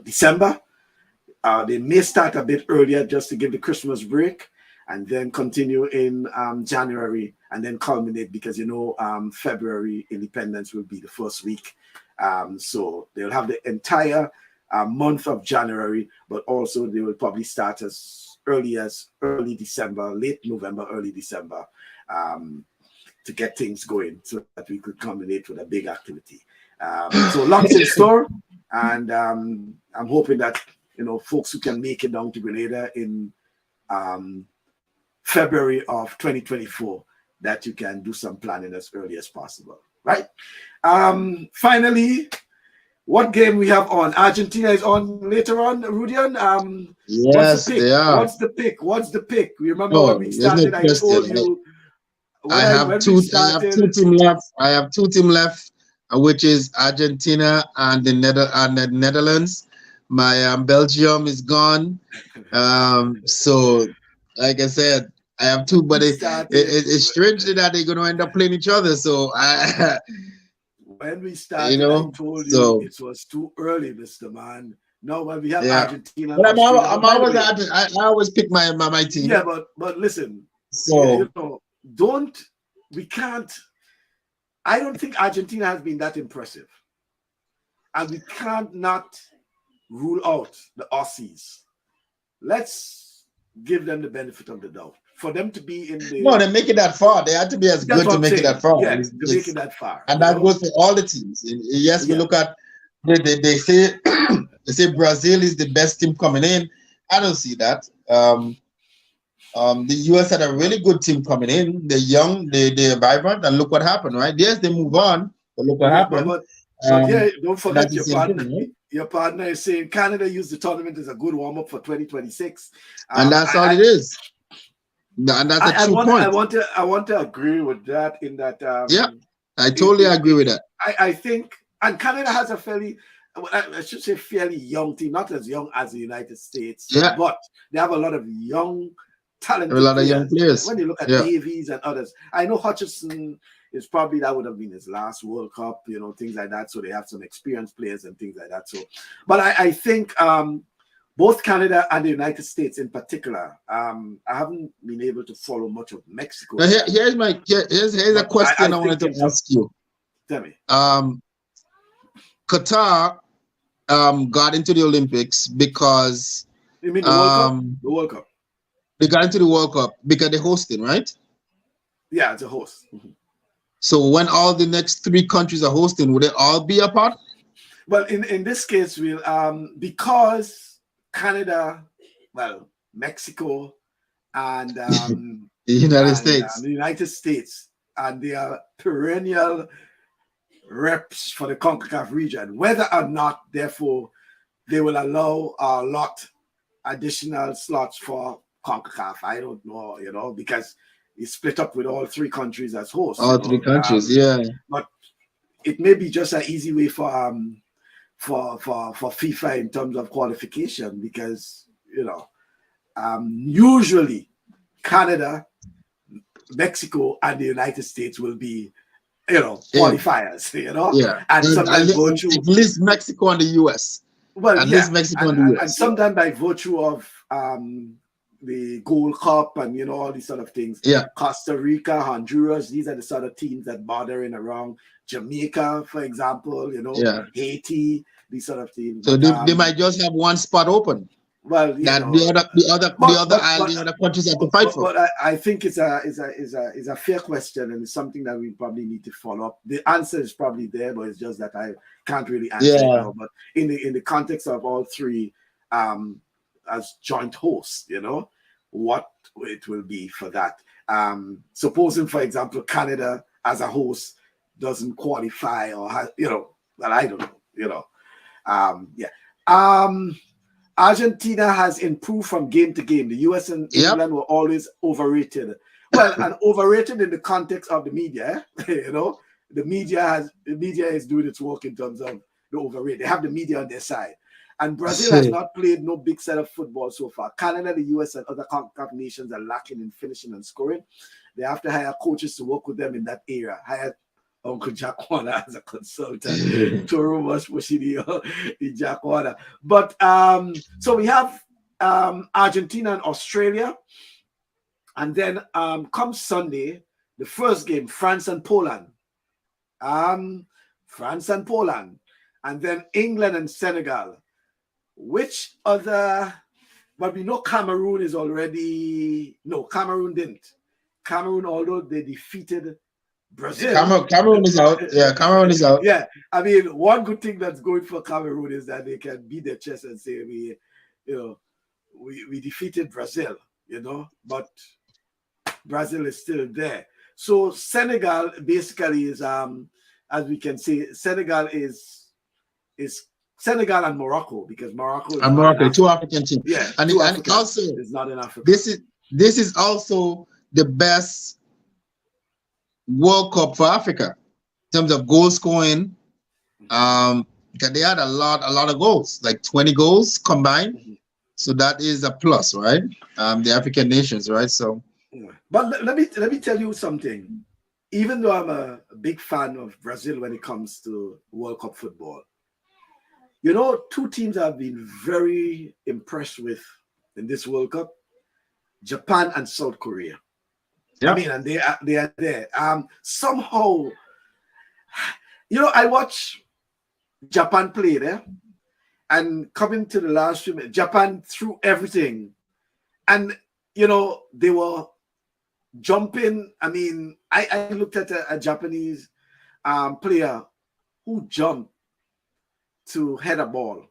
December. They may start a bit earlier just to give the Christmas break, and then continue in January, and then culminate, because February independence will be the first week. So they'll have the entire month of January, but also they will probably start as early December, late November, early December, to get things going, so that we could culminate with a big activity. So lots in store, and I'm hoping that folks who can make it down to Grenada in February of 2024, that you can do some planning as early as possible, right? Finally, what game we have on? Argentina is on later on, Rudian. Yes, they are. What's the pick? We remember when we started, I told you. I have two teams left. I have two teams left, which is Argentina and the Netherlands. My Belgium is gone. So, like I said, I have two, but it's strangely that they're going to end up playing each other. So, when we started, I told you it was too early, Mr. Man. No, when we have Argentina. But I always pick my team. Yeah, but listen. So I don't think Argentina has been that impressive. And we can't not rule out the Aussies. Let's give them the benefit of the doubt. For them to be in the... No, they make it that far. They had to be as good to make it that far. Yeah, to make it that far. And that goes for all the teams. Yes, we look at... They say Brazil is the best team coming in. I don't see that. The US had a really good team coming in. They're young, they're vibrant, and look what happened, right? Yes, they move on, but look what happened. But don't forget your partner is saying Canada used the tournament as a good warm-up for 2026. And that's all it is. And that's a true point. I want to agree with that in that... I totally agree with that. I think, and Canada has a fairly young team, not as young as the United States, but they have a lot of young, talented young players. When you look at Davies and others, I know Hutchinson it's probably that would have been his last World Cup, you know, things like that. So they have some experienced players and things like that. So, but I think both Canada and the United States in particular, I haven't been able to follow much of Mexico. Now here's a question I wanted to ask you. Tell me. Qatar got into the Olympics because you mean the World Cup? The World Cup. They got into the World Cup because they're hosting, right? Yeah, it's a host. So when all the next 3 countries are hosting, will they all be a part? Well, in this case, we'll because Canada, well, Mexico, and the United States, the United States, and they are perennial reps for the CONCACAF region. Whether or not, therefore, they will allow a lot additional slots for CONCACAF, I don't know, you know, because it's split up with all 3 countries as hosts. All 3 countries, yeah. But it may be just an easy way for FIFA in terms of qualification, because you know usually Canada, Mexico, and the United States will be qualifiers, and sometimes at least Mexico and the US. Well, at least Mexico and the US, and sometimes by virtue of the Gold Cup and all these sort of things. Yeah, Costa Rica, Honduras, these are the sort of teams that bothering around. Jamaica, for example, Haiti, these sort of teams. So they might just have one spot open. Well, the other countries have to fight for. But I think it's a fair question, and it's something that we probably need to follow up. The answer is probably there, but it's just that I can't really answer it now. But in the context of all 3 as joint hosts, what it will be for that. Supposing, for example, Canada as a host doesn't qualify, or has, well, I don't know, Argentina has improved from game to game. The US and England were always overrated. Well, and overrated in the context of the media, the media is doing its work in terms of the overrated. They have the media on their side. And Brazil has not played no big set of football so far. Canada, the US, and other CONCACAF nations are lacking in finishing and scoring. They have to hire coaches to work with them in that area. Hire Uncle Jack Warner as a consultant. Toro was pushing the Jack Warner. But so we have Argentina and Australia. And then come Sunday, the first game, France and Poland. France and Poland. And then England and Senegal. Which other, but we know Cameroon is already, no, Cameroon didn't. Cameroon, although they defeated Brazil. Cameroon is out. Yeah, Cameroon is out. Yeah, I mean, one good thing that's going for Cameroon is that they can beat their chest and say, we defeated Brazil, but Brazil is still there. So Senegal basically is, as we can see, Senegal is Senegal and Morocco, because Morocco is 2 African teams. Yeah, and also it's not in Africa. This is also the best World Cup for Africa in terms of goal scoring. Because they had a lot of goals, like 20 goals combined. Mm-hmm. So that is a plus, right? The African nations, right? So, but let me tell you something. Even though I'm a big fan of Brazil when it comes to World Cup football, 2 teams I've been very impressed with in this World Cup: Japan and South Korea. Yeah. I mean, and they are there. Somehow, I watch Japan play there, and coming to the last few minutes, Japan threw everything, and they were jumping. I mean, I looked at a Japanese player who jumped to head a ball,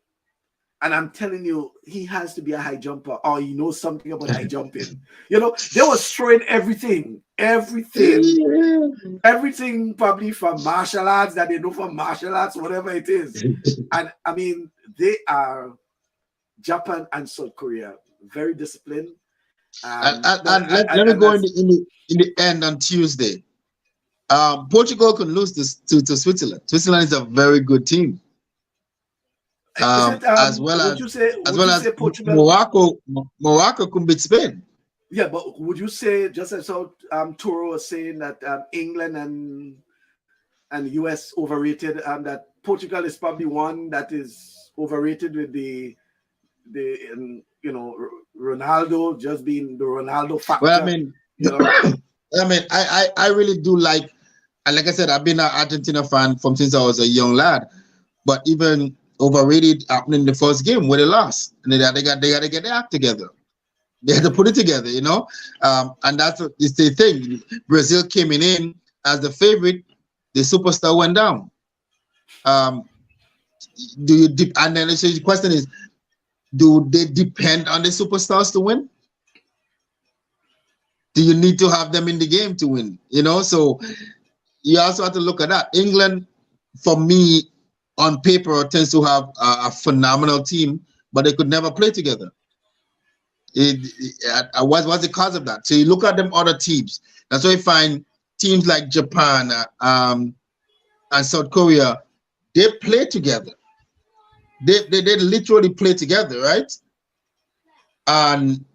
and I'm telling you, he has to be a high jumper, or he knows something about high jumping. They were throwing everything probably from martial arts that they know from martial arts, whatever it is. And I mean, they are, Japan and South Korea, very disciplined. Let me go in the end on Tuesday. Portugal can lose to Switzerland. Switzerland is a very good team. As well as Morocco could beat Spain. Yeah, but would you say, just as how Toro was saying, that England and US overrated, that Portugal is probably one that is overrated with the Ronaldo just being the Ronaldo Well, I factor, mean, you know? I mean, I really do like, and like I said, I've been an Argentina fan from since I was a young lad. But even overrated happening in the first game where they lost, and they got to get their act together. They had to put it together, and that's it's the thing. Brazil came in as the favorite, the superstar went down. Do you and then so the question is, do they depend on the superstars to win? Do you need to have them in the game to win? So you also have to look at that. England, for me, on paper, tends to have a phenomenal team, but they could never play together. What's the cause of that? So you look at them other teams. That's why you find teams like Japan and South Korea, they play together. They literally play together, right? And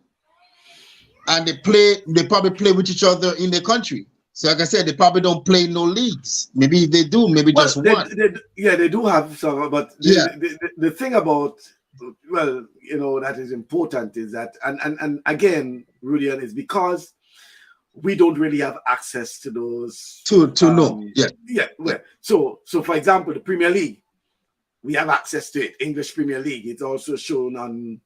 they probably play with each other in their country. So like I said, they probably don't play no leagues. Maybe if they do, maybe just one. They do have some, but the thing about, that is important is that, and again, Rudian, is because we don't really have access to those. To know. Yeah. So for example, the Premier League, we have access to it. English Premier League. It's also shown on,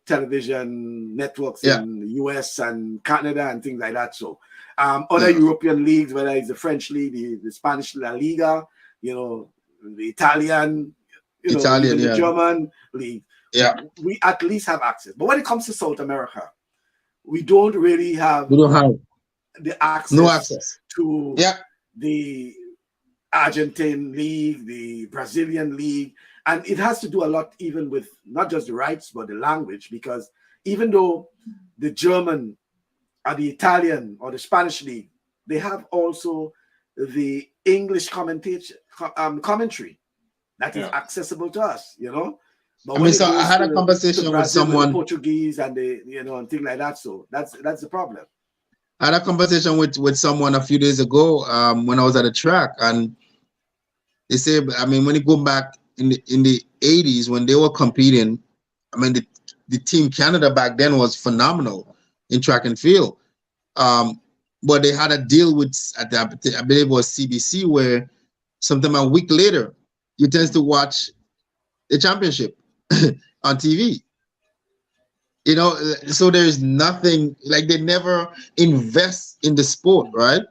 television networks in the US and Canada and things like that. So other European leagues, whether it's the French league, the Spanish La Liga, the Italian, the German league. Yeah. We at least have access. But when it comes to South America, we don't really have the access to the Argentine league, the Brazilian league. And it has to do a lot even with not just the rights, but the language, because even though the German or the Italian or the Spanish league, they have also the English commentary that is accessible to us, But I had a conversation with someone, Portuguese and and things like that. So that's the problem. I had a conversation with someone a few days ago when I was at a track, and they say, when you go back in the 80s when they were competing, the team Canada back then was phenomenal in track and field. But they had a deal with, I believe it was CBC, where sometime a week later, you tend to watch the championship on TV. So there's nothing, like they never invest in the sport, right?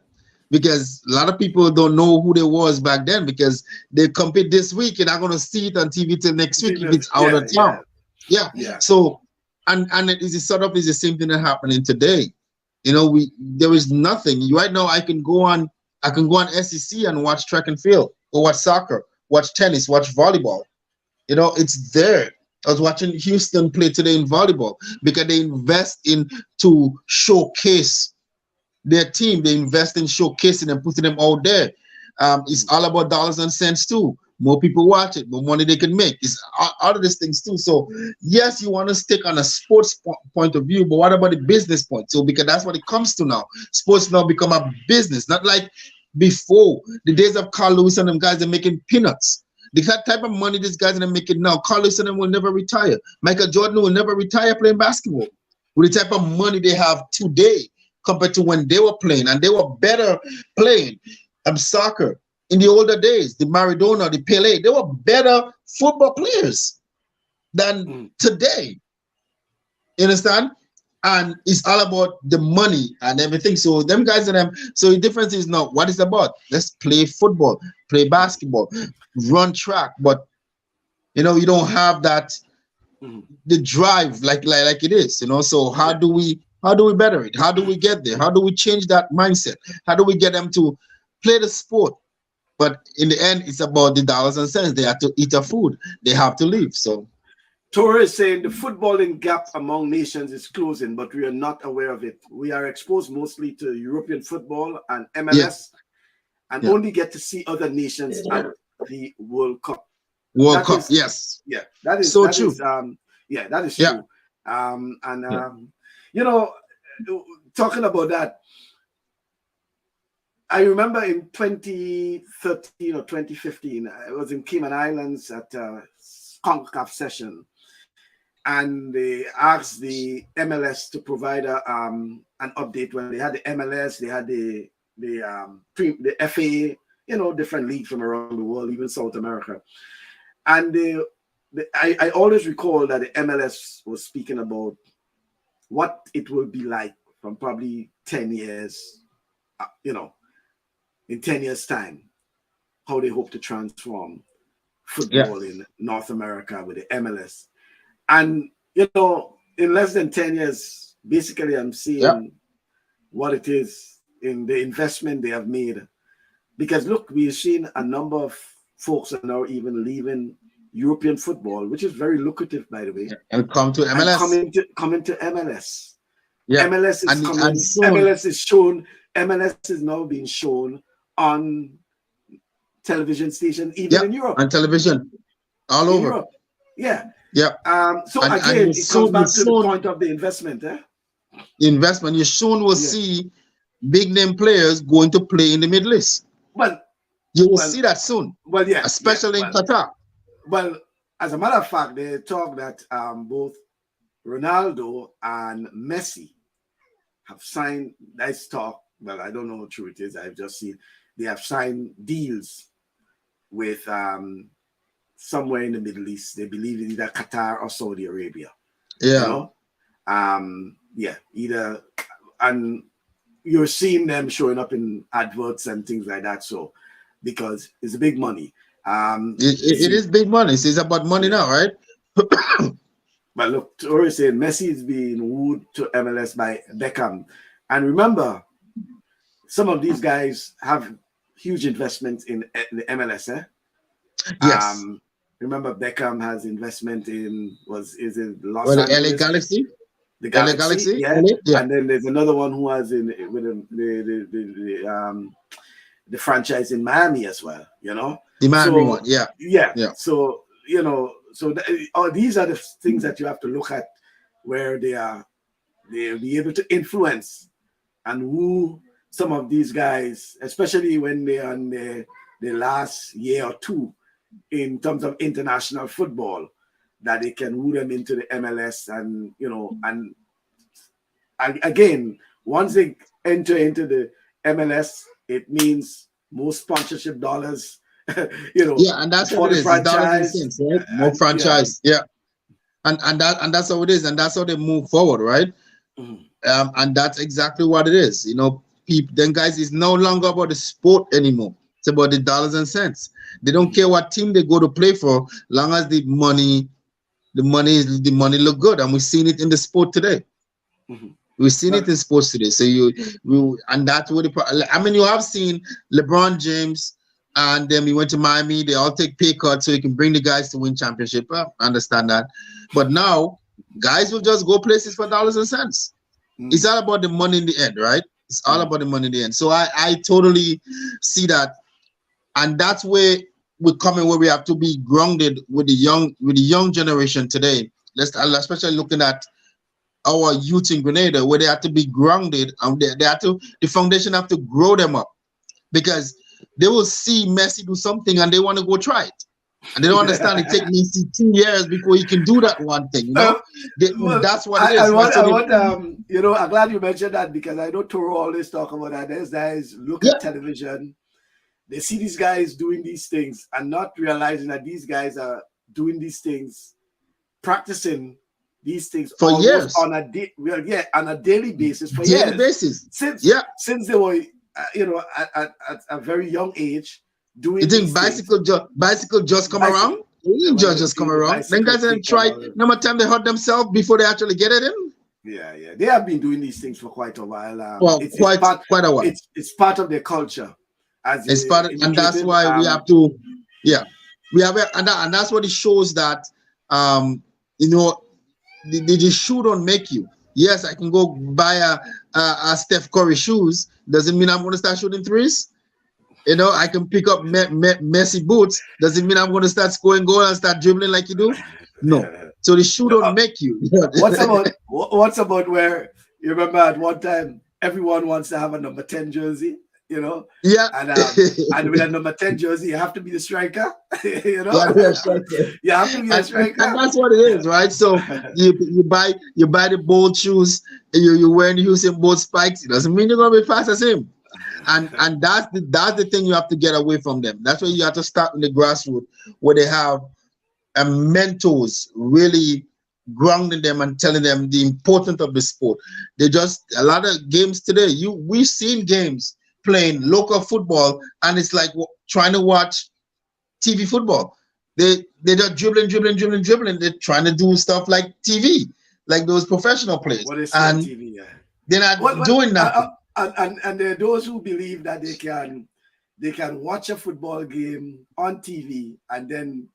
Because a lot of people don't know who they was back then because they compete this week and are going to see it on TV till next week if it's out of town. Yeah. So, and it is sort of the same thing that happening today. There is nothing right now. I can go on SEC and watch track and field, or watch soccer, watch tennis, watch volleyball. It's there. I was watching Houston play today in volleyball because they invest in to showcase their team. They invest in showcasing and putting them out there. It's all about dollars and cents too. More people watch it, more money they can make. It's all of these things too. So yes, you want to stick on a sports point of view, but what about the business point? So because that's what it comes to now. Sports now become a business, not like before. The days of Carl Lewis and them guys are making peanuts. The type of money these guys are making now, Carl Lewis and them will never retire. Michael Jordan will never retire playing basketball. With the type of money they have today compared to when they were playing, and they were better playing soccer in the older days. The Maradona, the Pele, they were better football players than today. You understand? And it's all about the money and everything. So them guys and them. So the difference is not what it's about. Let's play football, play basketball, run track, but you don't have that the drive like it is. So how do we better it? How do we get there? How do we change that mindset? How do we get them to play the sport? But in the end, it's about the dollars and cents. They have to eat their food. They have to live. So Torre is saying the footballing gap among nations is closing, but we are not aware of it. We are exposed mostly to European football and MLS, and only get to see other nations at the World Cup. Yes. Yeah, that is so that true. That is true. talking about that, I remember in 2013 or 2015, I was in Cayman Islands at a CONCACAF session, and they asked the MLS to provide an update. When they had the MLS, they had the FA, different leagues from around the world, even South America. And I always recall that the MLS was speaking about what it will be like from probably 10 years, in 10 years' time, how they hope to transform football in North America with the MLS. And, in less than 10 years, basically I'm seeing what it is in the investment they have made. Because look, we've seen a number of folks are now even leaving European football, which is very lucrative, by the way, and come to MLS. And coming to MLS. Yeah. MLS is coming. MLS is now being shown on television stations, even in Europe. On television, all over. Europe. Yeah. Yeah. So again, it comes back to the point of the investment. Investment. You soon will see big name players going to play in the Middle East. Well, you will see that soon. Well, yeah. Especially in Qatar. Well, as a matter of fact, they talk that both Ronaldo and Messi have signed. Nice talk. Well, I don't know how true it is. I've just seen they have signed deals with somewhere in the Middle East. They believe in either Qatar or Saudi Arabia. Yeah. Either, and you're seeing them showing up in adverts and things like that. So, because it's big money. It is big money. It's about money now, right? But look, Tori said Messi is being wooed to MLS by Beckham. And remember, some of these guys have huge investments in the MLS. Yes. Remember, Beckham has investment in Los Angeles? LA Galaxy? The Galaxy, LA Galaxy? Yeah. Yeah. And then there's another one who has with the franchise in Miami as well, The Miami one, yeah. So, these are the things that you have to look at where they'll be able to influence and woo some of these guys, especially when they're on the last year or two in terms of international football, that they can woo them into the MLS and again, once they enter into the MLS, it means more sponsorship dollars, and that's what it is. Dollars and cents, right? More franchise, and that's how it is, and that's how they move forward, right? Mm-hmm. And that's exactly what it is. Then guys, it's no longer about the sport anymore. It's about the dollars and cents. They don't care what team they go to play for, long as the money look good, and we've seen it in the sport today. Mm-hmm. We've seen it in sports today. So and that's what you have seen LeBron James, and then he went to Miami. They all take pay cuts so he can bring the guys to win championship. I understand that, but now guys will just go places for dollars and cents. Mm. It's all about the money in the end, right? It's all about the money in the end. So I totally see that, and that's where we're coming, where we have to be grounded with the young generation today. Especially looking at our youth in Grenada, where they have to be grounded, and the foundation have to grow them up, because they will see Messi do something and they want to go try it, and they don't understand it takes Messi 2 years before he can do that one thing. That's what it is. I'm glad you mentioned that, because I know Toro always talk about that. There's guys look at television, they see these guys doing these things and not realizing that these guys are doing these things, practicing these things for years on a daily basis for daily years. Basis. Since they were at a very young age doing. You think bicycle just come around? Just come around. Then guys have tried. Number time they hurt themselves before they actually get it in. Yeah. They have been doing these things for quite a while. Quite a while. It's part of their culture. It's part of, and that's why we have to. Yeah, we have, and that's what it shows that the shoe don't make you. Yes, I can go buy a Steph Curry shoes. Doesn't mean I'm going to start shooting threes. I can pick up Messi boots. Doesn't mean I'm going to start scoring goals and start dribbling like you do. No. So the shoe don't make you. What's about where You remember at one time, everyone wants to have a number 10 jersey, you know? Yeah. And with a number 10 jersey, you have to be the striker, you know? Yeah, You have to be a striker. and that's what it is, right? So you buy the bold shoes, you're wearing the Usain Bolt spikes. It doesn't mean you're gonna be fast as him. And that's the thing you have to get away from them. That's where you have to start in the grassroots, where they have mentors really grounding them and telling them the importance of the sport. They just a lot of games today. We've seen games playing local football, and it's like trying to watch TV football. They're just dribbling. They're trying to do stuff like TV, like those professional players. What is on TV? Yeah. They're not doing nothing. And there are those who believe that they can watch a football game on TV and then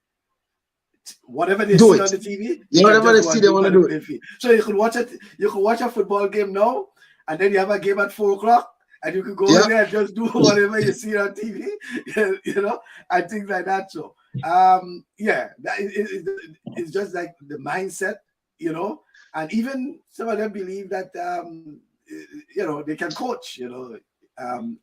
whatever they see on the TV, whatever they see, they want to do it. So you could watch a football game now, and then you have a game at 4 o'clock, and you could go in there and just do whatever you see on TV, you know, and things like that. So it's just like the mindset, you know, and even some of them believe that you know, they can coach, you know.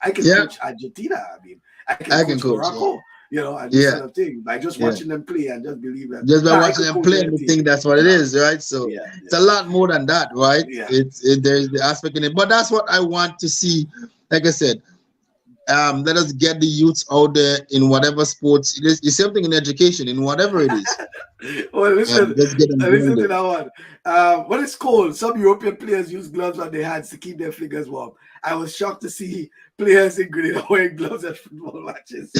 I can coach Argentina. I mean, I can coach Morocco, you know, and this sort of thing by just watching them play and just believe that. Just by watching them play, you think that's what it is, right? So it's a lot more than that, right? Yeah. There's the aspect in it, but that's what I want to see. Like I said, let us get the youths out there in whatever sports. It's something in education, in whatever it is. Well, listen to that one. When it's cold, some European players use gloves on their hands to keep their fingers warm. I was shocked to see players in Grenada wearing gloves at football matches.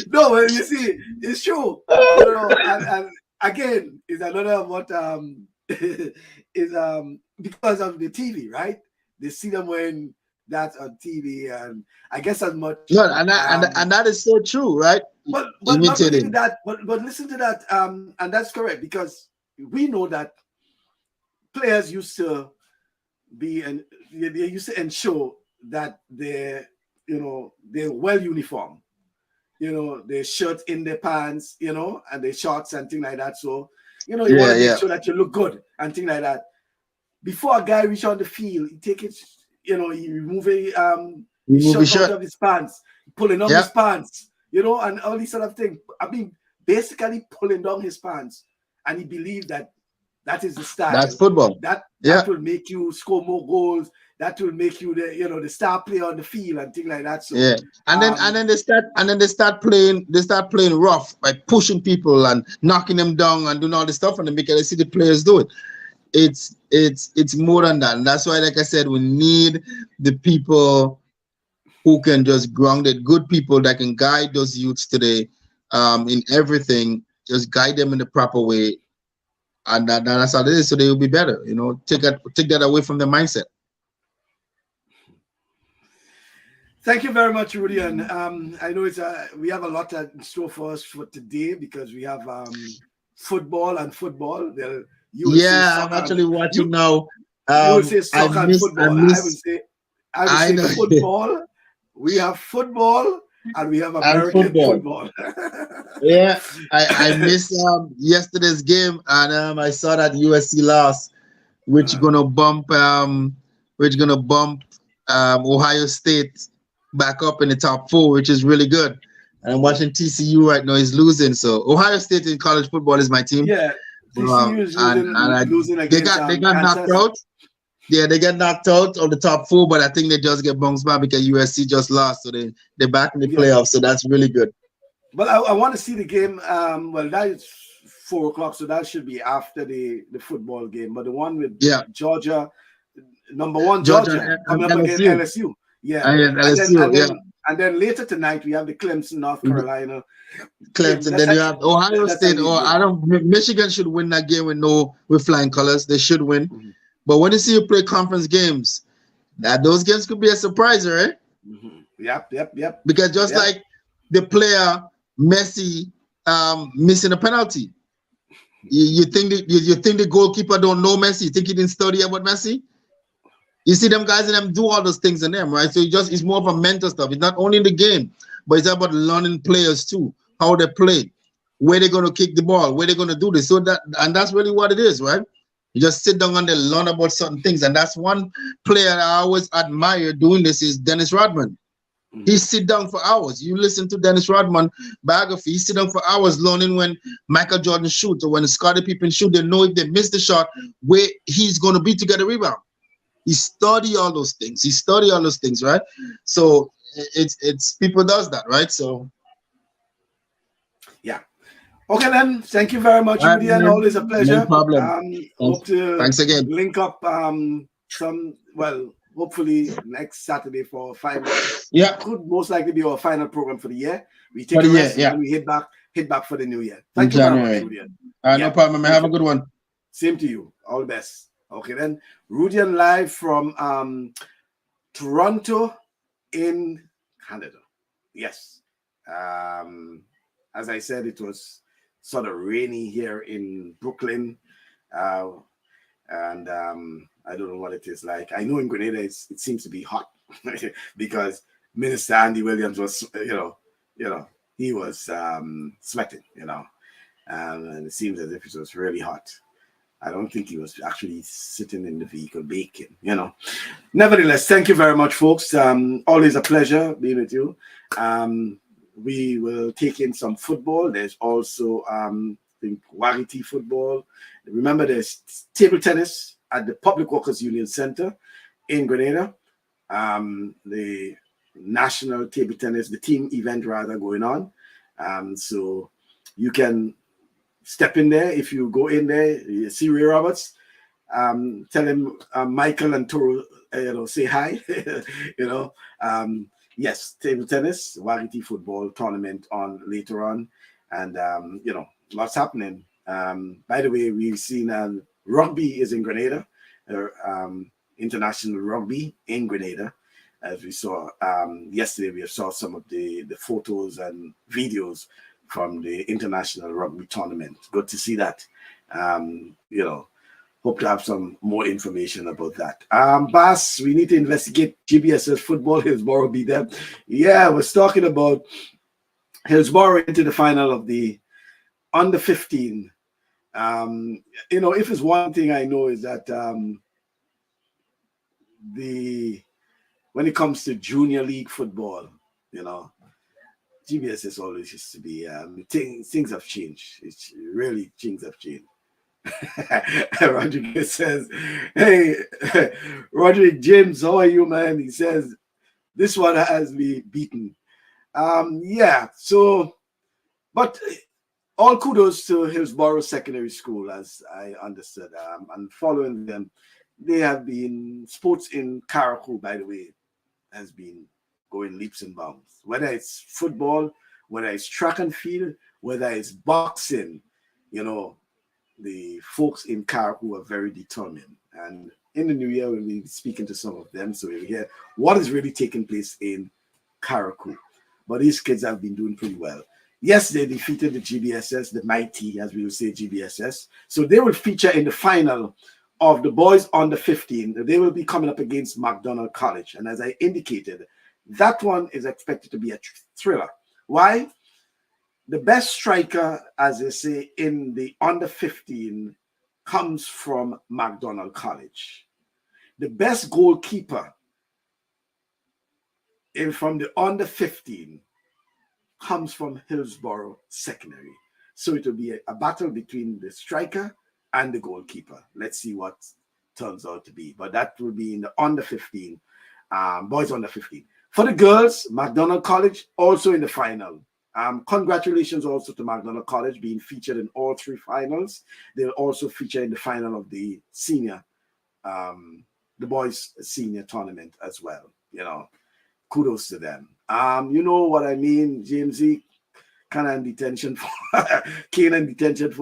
No, well, you see, it's true. You know, and again, it's another of what is because of the TV, right? They see them wearing that on TV, and I guess as much. No, and that is so true, right? But listen to that, and that's correct, because we know that players used to be, and they used to ensure that they're well uniform, you know, their shirt in their pants, you know, and their shorts and things like that. So, you know, you want to make sure that you look good and things like that. Before a guy reach on the field, he take it, you know, he remove a shirt out of his pants, pulling down his pants, you know, and all these sort of things. I mean, basically pulling down his pants, and he believed that is the style. That's football. That will make you score more goals. That will make you the star player on the field and things like that. So and then they start playing rough by pushing people and knocking them down and doing all this stuff, and they see the players do it. It's more than that, and that's why, like I said, we need the people who can just ground it, good people that can guide those youths today in everything, just guide them in the proper way, and that's how it is, so they will be better. You know, take that away from the mindset. Thank you very much, Rudy, and I know we have a lot in store for us for today, because we have football. I'm actually watching now. You would say soccer and football. I would say football. We have football and we have American football. Yeah, I missed yesterday's game, and I saw that USC lost, which gonna bump Ohio State back up in the top 4, which is really good. And I'm watching TCU right now; he's losing. So Ohio State in college football is my team. Yeah. TCU is losing against, they got knocked out. Yeah, they get knocked out of the top 4, but I think they just get bounced back because USC just lost, so they're back in the playoffs. So that's really good. But I want to see the game. Well, that is 4 o'clock, so that should be after the football game. But the one with Georgia, number 1 Georgia coming up against LSU. Yeah, and then later tonight we have the Clemson, North Carolina. Clemson. Then you have Ohio State. Michigan should win that game with flying colors. They should win. Mm-hmm. But when you see you play conference games, those games could be a surprise, right? Mm-hmm. Yep. Because just like the player Messi missing a penalty, you think the goalkeeper don't know Messi? You think he didn't study about Messi? You see them guys and them do all those things in them, right? So it's more of a mental stuff. It's not only in the game, but it's about learning players too, how they play, where they're going to kick the ball, where they're going to do this. So that's really what it is, right? You just sit down and they learn about certain things. And that's one player that I always admire doing this is Dennis Rodman. He sit down for hours. You listen to Dennis Rodman biography. He sit down for hours learning when Michael Jordan shoots or when Scottie Pippen shoot. They know if they miss the shot, where he's going to be to get a rebound. He study all those things. He study all those things, right? So it's people does that, right? So yeah. Okay then. Thank you very much, Rudy, and always a pleasure. No problem. Hope to Thanks again. link up hopefully next Saturday for a final. Yeah. Could most likely be our final program for the year. We take a rest and we hit back for the new year. Thank you very much, Rudy. No problem, man. Have a good one. Same to you. All the best. Okay then. Rudian live from Toronto in Canada. Yes. As I said, it was sort of rainy here in Brooklyn. And I don't know what it is like. I know in Grenada it seems to be hot because Minister Andy Williams was, he was sweating, and it seems as if it was really hot. I don't think he was actually sitting in the vehicle baking, Nevertheless, thank you very much, folks. Always a pleasure being with you. We will take in some football. There's also, Warity football. Remember, there's table tennis at the Public Workers Union Center in Grenada. The national table tennis, the team event rather, going on. So you can step in there. If you go in there, you see Ray Roberts, tell him Michael and Toro, say hi. Yes, table tennis, Warity football tournament on later on, and lots happening. By the way, we've seen rugby is in Grenada, international rugby in Grenada, as we saw yesterday. We saw some of the photos and videos from the international rugby tournament. Good to see that. Hope to have some more information about that. Bas, we need to investigate GBSS football. Hillsborough beat them. Yeah, I was talking about Hillsborough into the final of the under 15. If it's one thing I know is that when it comes to junior league football, GBSS always used to be things have changed. It's really things have changed. Rodriguez says, hey, Roderick James, how are you, man? He says, this one has me beaten. But all kudos to Hillsborough Secondary School, as I understood. And following them, they have been, sports in Carriacou, by the way, has been going leaps and bounds. Whether it's football, whether it's track and field, whether it's boxing, the folks in Carriacou are very determined. And in the new year, we'll be speaking to some of them, so we'll hear what is really taking place in Carriacou. But these kids have been doing pretty well. Yes, they defeated the GBSS, the mighty, as we will say, GBSS. So they will feature in the final of the boys under 15. They will be coming up against McDonald College. And as I indicated, that one is expected to be a thriller. Why? The best striker, as they say, in the under 15 comes from McDonald College. The best goalkeeper from the under 15 comes from Hillsborough Secondary. So it will be a battle between the striker and the goalkeeper. Let's see what turns out to be. But that will be in the under 15, boys under 15. For the girls, McDonald College also in the final. Congratulations also to McDonald College being featured in all three finals. They'll also feature in the final of the senior, the boys senior tournament as well. Kudos to them. You know what I mean, Jamesy? Canaan detention for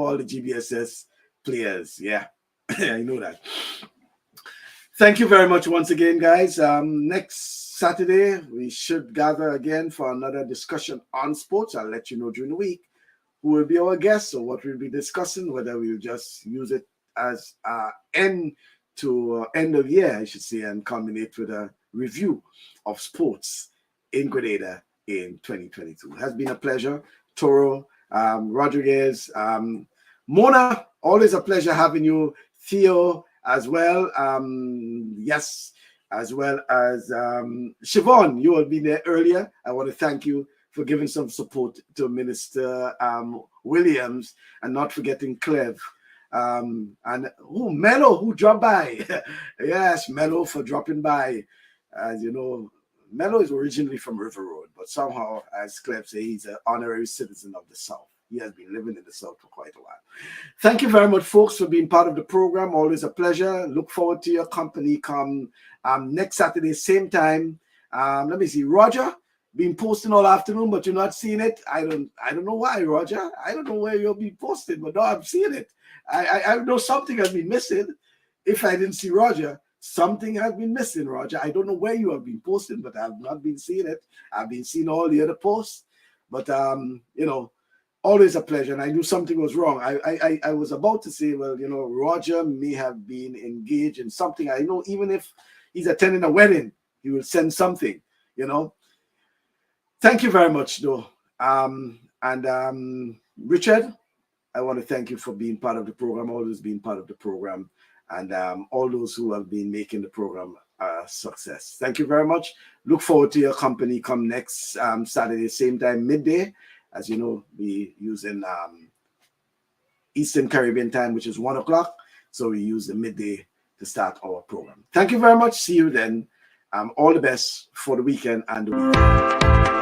all the GBSS players. Yeah, I know that. Thank you very much once again, guys. Next Saturday, we should gather again for another discussion on sports. I'll let you know during the week who will be our guests or what we'll be discussing, whether we'll just use it as end of year, I should say, and culminate with a review of sports in Grenada in 2022. It has been a pleasure. Toro Rodriguez, Mona, always a pleasure having you. Theo as well. Yes, as well as Siobhan, you have been there earlier. I want to thank you for giving some support to Minister Williams, and not forgetting Clev. And Mello, who dropped by. Yes, Mello for dropping by. As you know, Mello is originally from River Road, but somehow, as Clev says, he's an honorary citizen of the South. He has been living in the South for quite a while. Thank you very much, folks, for being part of the program. Always a pleasure. Look forward to your company come next Saturday, same time. Let me see. Roger, been posting all afternoon, but you're not seeing it. I don't know why, Roger. I don't know where you'll be posting, but no, I'm seeing it. I know something has been missing. If I didn't see Roger, something has been missing, Roger. I don't know where you have been posting, but I've not been seeing it. I've been seeing all the other posts, but you know, always a pleasure. And I knew something was wrong. I was about to say, well, you know, Roger may have been engaged in something. I know even if he's attending a wedding, he will send something, you know. Thank you very much, though. Richard, I want to thank you for being part of the program, always being part of the program, and all those who have been making the program a success. Thank you very much. Look forward to your company come next Saturday, same time, midday. As you know, we using Eastern Caribbean time, which is 1 o'clock. So we use the midday to start our program. Thank you very much. See you then. All the best for the weekend and the weekend.